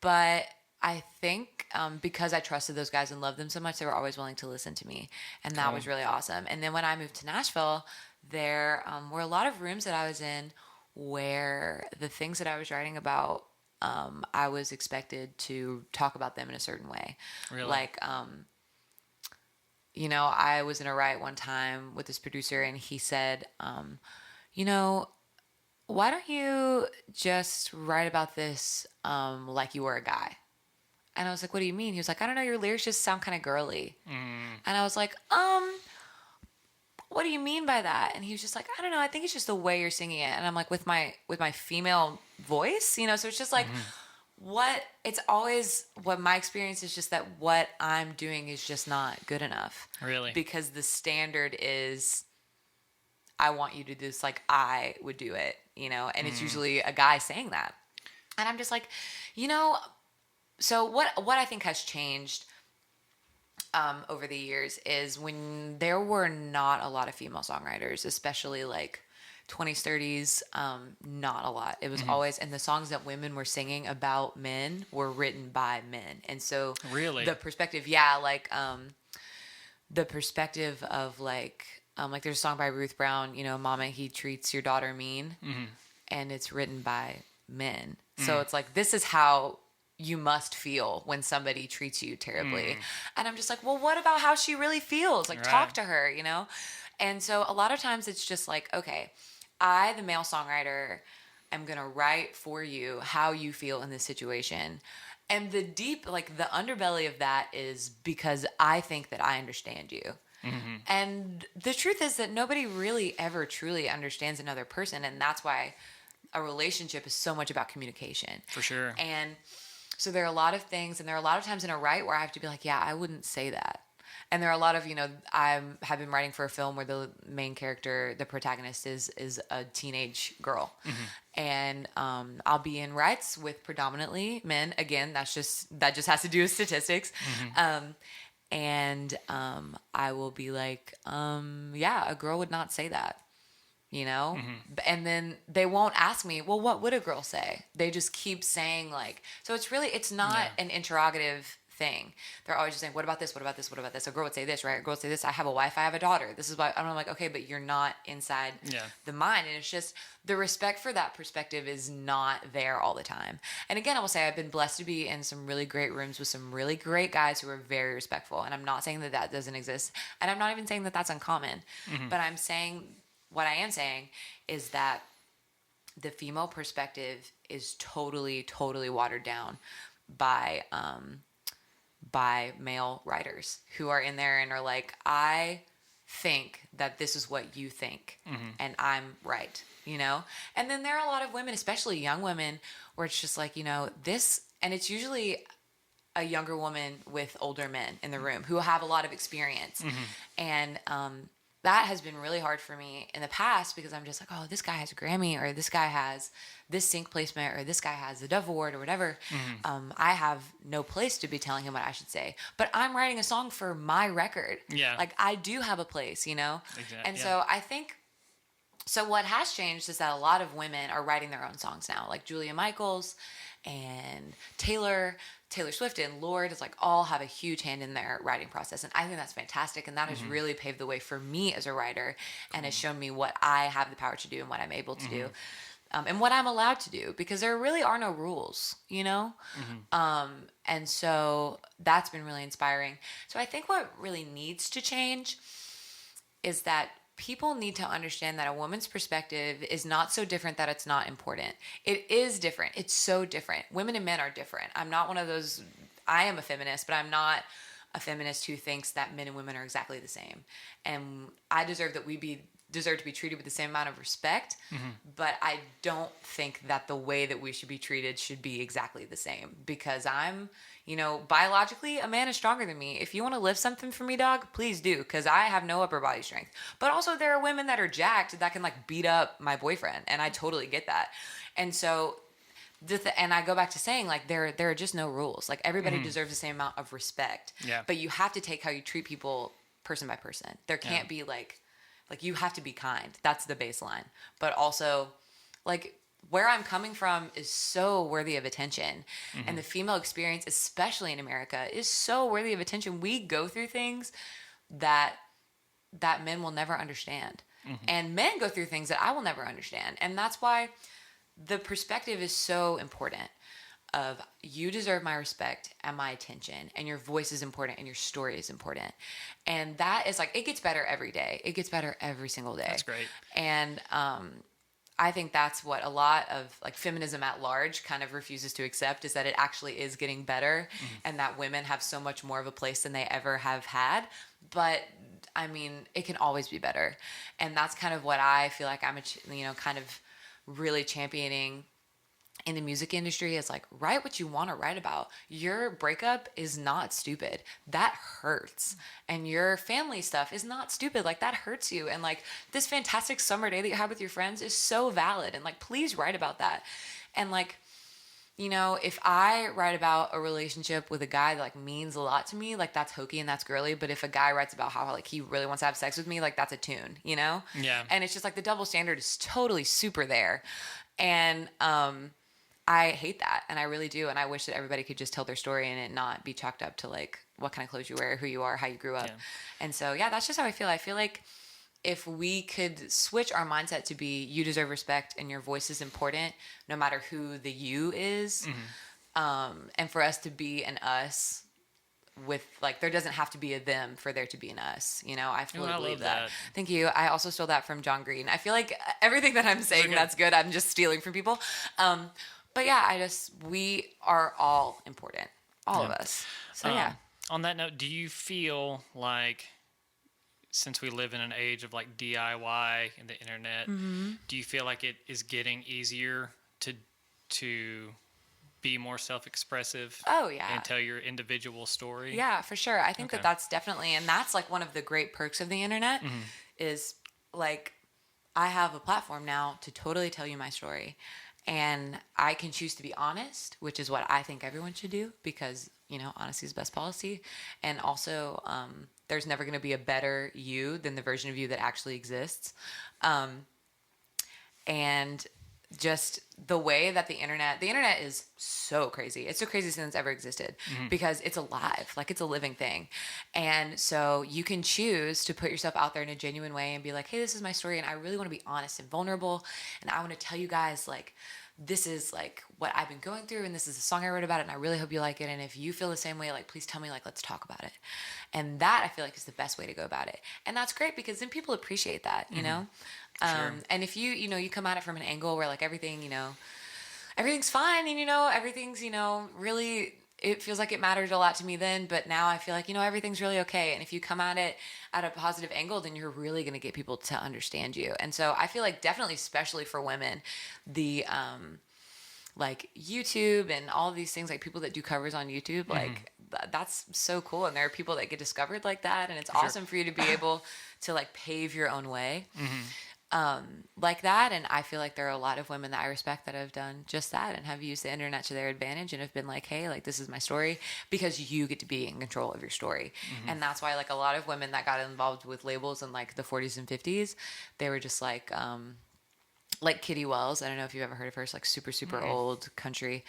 But I think because I trusted those guys and loved them so much, they were always willing to listen to me. And that was really awesome. And then when I moved to Nashville, there were a lot of rooms that I was in where the things that I was writing about, I was expected to talk about them in a certain way. Really? Like, I was in a write one time with this producer, and he said, why don't you just write about this like you were a guy? And I was like, what do you mean? He was like, I don't know, your lyrics just sound kind of girly. And I was like, what do you mean by that? And he was just like, I don't know, I think it's just the way you're singing it. And I'm like, with my female voice, so it's just like, it's always what my experience is, just that what I'm doing is just not good enough. Really? Because the standard is, I want you to do this like I would do it, and it's usually a guy saying that. And I'm just like, so what I think has changed over the years is when there were not a lot of female songwriters, especially like 20s, 30s, not a lot. It was always, and the songs that women were singing about men were written by men. And so really, the perspective, the perspective of like there's a song by Ruth Brown, Mama, he treats your daughter mean, and it's written by men. So it's like, this is how you must feel when somebody treats you terribly. And I'm just like, well, what about how she really feels? Like, talk to her, And so a lot of times it's just like, okay, I, the male songwriter, am going to write for you how you feel in this situation. And the deep, like the underbelly of that is because I think that I understand you. And the truth is that nobody really ever truly understands another person. And that's why a relationship is so much about communication. For sure. And so there are a lot of things, and there are a lot of times in a write where I have to be like, yeah, I wouldn't say that. And there are a lot of, I have been writing for a film where the main character, the protagonist, is a teenage girl. And I'll be in writes with predominantly men. Again, that just has to do with statistics. And I will be like, yeah, a girl would not say that, And then they won't ask me, well, what would a girl say? They just keep saying like, so it's not an interrogative thing. They're always just saying, what about this? What about this? What about this? A girl would say this, right? A girl would say this. I have a wife. I have a daughter. This is why I'm like, okay, but you're not inside the mind. And it's just the respect for that perspective is not there all the time. And again, I will say I've been blessed to be in some really great rooms with some really great guys who are very respectful. And I'm not saying that doesn't exist. And I'm not even saying that that's uncommon. But what I am saying is that the female perspective is totally, totally watered down by male writers who are in there and are like, I think that this is what you think, and I'm right, And then there are a lot of women, especially young women, where it's just like, this, and it's usually a younger woman with older men in the room who have a lot of experience. And that has been really hard for me in the past because I'm just like, oh, this guy has a Grammy, or this guy has this sync placement, or this guy has the Dove Award or whatever. I have no place to be telling him what I should say, but I'm writing a song for my record. Yeah. Like I do have a place, Exactly. And so I think, so what has changed is that a lot of women are writing their own songs now, like Julia Michaels and Taylor Swift and Lorde is like all have a huge hand in their writing process. And I think that's fantastic. And that has really paved the way for me as a writer and has shown me what I have the power to do and what I'm able to do. and what I'm allowed to do, because there really are no rules, you know? And so that's been really inspiring. So I think what really needs to change is that people need to understand that a woman's perspective is not so different that it's not important. It is different. It's so different. Women and men are different. I'm not one of those, I am a feminist, but I'm not a feminist who thinks that men and women are exactly the same. And I deserve to be treated with the same amount of respect, but I don't think that the way that we should be treated should be exactly the same, because I'm, biologically, a man is stronger than me. If you want to lift something for me, dog, please do, because I have no upper body strength. But also there are women that are jacked that can like beat up my boyfriend, and I totally get that. And so and I go back to saying, like, there are just no rules. Like, everybody deserves the same amount of respect. Yeah. But you have to take how you treat people person by person. There can't be like you have to be kind. That's the baseline. But also, like, where I'm coming from is so worthy of attention. And the female experience, especially in America, is so worthy of attention. We go through things that men will never understand. And men go through things that I will never understand. And that's why the perspective is so important. Of, you deserve my respect and my attention, and your voice is important, and your story is important. And that is like, it gets better every day. It gets better every single day. That's great. And I think that's what a lot of like feminism at large kind of refuses to accept, is that it actually is getting better, and that women have so much more of a place than they ever have had. But I mean, it can always be better. And that's kind of what I feel like I'm, kind of really championing in the music industry, is like, write what you want to write about. Your breakup is not stupid. That hurts. And your family stuff is not stupid. Like, that hurts you. And like, this fantastic summer day that you have with your friends is so valid. And like, please write about that. And like, if I write about a relationship with a guy that like means a lot to me, like, that's hokey and that's girly. But if a guy writes about how like he really wants to have sex with me, like, that's a tune, Yeah. And it's just like the double standard is totally super there. And I hate that, and I really do, and I wish that everybody could just tell their story and it not be chalked up to like what kind of clothes you wear, who you are, how you grew up. And so that's just how I feel. I feel like if we could switch our mindset to be, you deserve respect and your voice is important no matter who the you is, and for us to be an us with like, there doesn't have to be a them for there to be an us, I fully believe that. Thank you. I also stole that from John Green. I feel like everything that I'm saying that's good, I'm just stealing from people. But we are all important. All of us. So On that note, do you feel like, since we live in an age of like DIY and the internet, do you feel like it is getting easier to be more self-expressive? Oh, yeah. And tell your individual story? Yeah, for sure. I think that's definitely, and that's like one of the great perks of the internet, is like, I have a platform now to totally tell you my story. And I can choose to be honest, which is what I think everyone should do, because, honesty is best policy. And also, there's never going to be a better you than the version of you that actually exists. And just the way that the internet is so crazy. It's the craziest thing that's ever existed, because it's alive, like, it's a living thing. And so you can choose to put yourself out there in a genuine way and be like, hey, this is my story, and I really want to be honest and vulnerable, and I want to tell you guys, like, this is like what I've been going through, and this is a song I wrote about it, and I really hope you like it. And if you feel the same way, like, please tell me, like, let's talk about it. And that, I feel like, is the best way to go about it. And that's great, because then people appreciate that, you know? Sure. And if you come at it from an angle where like everything, everything's fine, and everything's, really, it feels like it mattered a lot to me then, but now I feel like, everything's really okay. And if you come at it at a positive angle, then you're really going to get people to understand you. And so I feel like, definitely, especially for women, the like YouTube and all of these things, like people that do covers on YouTube, like that's so cool. And there are people that get discovered like that, and it's awesome for you to be able to like pave your own way. Like that. And I feel like there are a lot of women that I respect that have done just that, and have used the internet to their advantage, and have been like, hey, like, this is my story, because you get to be in control of your story. And that's why, like, a lot of women that got involved with labels in like the 40s and 50s, they were just like, like Kitty Wells. I don't know if you've ever heard of her. She's like super old country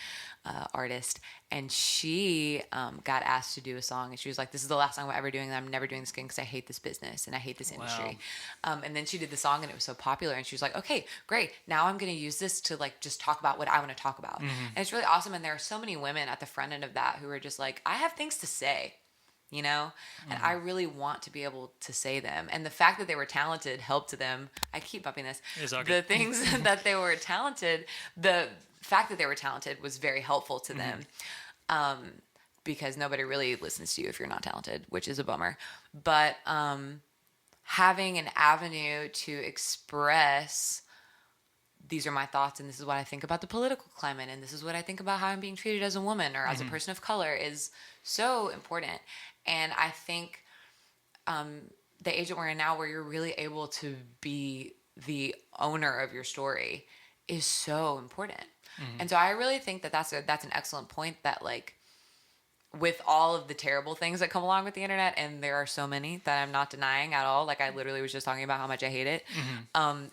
artist. And she got asked to do a song. And she was like, this is the last song I'm ever doing. And I'm never doing this again because I hate this business and I hate this industry. And then she did the song and it was so popular. And she was like, okay, great. Now I'm going to use this to like just talk about what I want to talk about. And it's really awesome. And there are so many women at the front end of that who are just like, I have things to say. You know, and I really want to be able to say them. And the fact that they were talented helped them. I keep bumping this. The things that they were talented, the fact that they were talented was very helpful to them, because nobody really listens to you if you're not talented, which is a bummer. But having an avenue to express, these are my thoughts and this is what I think about the political climate and this is what I think about how I'm being treated as a woman or as a person of color is so important. And I think the age that we're in now where you're really able to be the owner of your story is so important. And so I really think that that's an excellent point, that like with all of the terrible things that come along with the internet, and there are so many that I'm not denying at all. Like I literally was just talking about how much I hate it.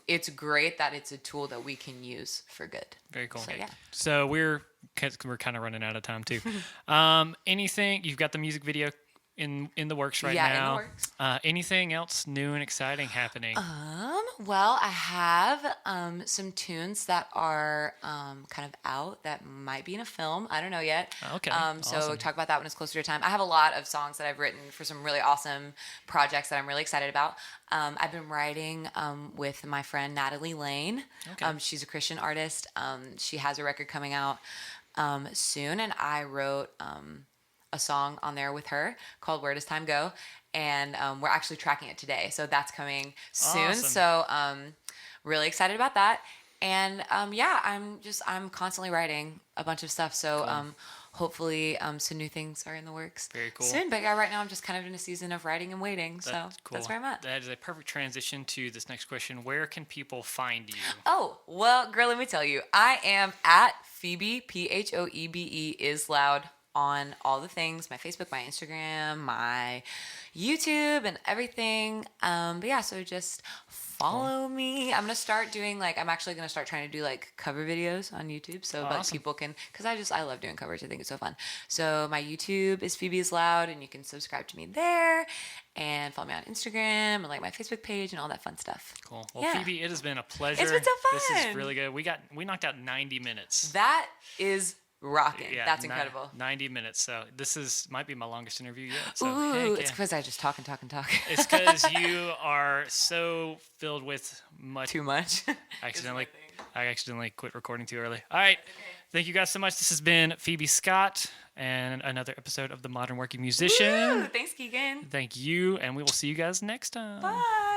It's great that it's a tool that we can use for good. Very cool. So, yeah. So we're kind of running out of time too. Anything, you've got the music video in the works right now. In the works. Anything else new and exciting happening? Well, I have some tunes that are kind of out that might be in a film. I don't know yet. Okay. So we'll talk about that when it's closer to time. I have a lot of songs that I've written for some really awesome projects that I'm really excited about. I've been writing with my friend Natalie Lane. Okay. She's a Christian artist. She has a record coming out soon, and I wrote a song on there with her called Where Does Time Go? And we're actually tracking it today. So that's coming soon. Awesome. So really excited about that. And yeah, I'm constantly writing a bunch of stuff. So Cool. Hopefully some new things are in the works Very cool. soon. But yeah, right now I'm just kind of in a season of writing and waiting. So Cool. that's where I'm at. That is a perfect transition to this next question. Where can people find you? Oh, well, girl, let me tell you. I am at Phoebe, Phoebe is loud, on all the things, my Facebook, my Instagram, my YouTube, and everything. But yeah, so just follow me. I'm actually gonna start trying to do like cover videos on YouTube, so that people can, because I love doing covers. I think it's so fun. So my YouTube is Phoebe is Loud, and you can subscribe to me there, and follow me on Instagram and like my Facebook page and all that fun stuff. Cool. Well, Yeah. Phoebe, it has been a pleasure. It's been so fun. This is really good. We knocked out 90 minutes. That is rocking. Yeah, That's incredible. 90 minutes. So this might be my longest interview yet. So Ooh, heck yeah. it's because I just talk and talk and talk. It's because you are so filled with much. Too much. I accidentally quit recording too early. All right. Thank you guys so much. This has been Phoebe Scott and another episode of The Modern Working Musician. Woo! Thanks, Keegan. Thank you, and we will see you guys next time. Bye.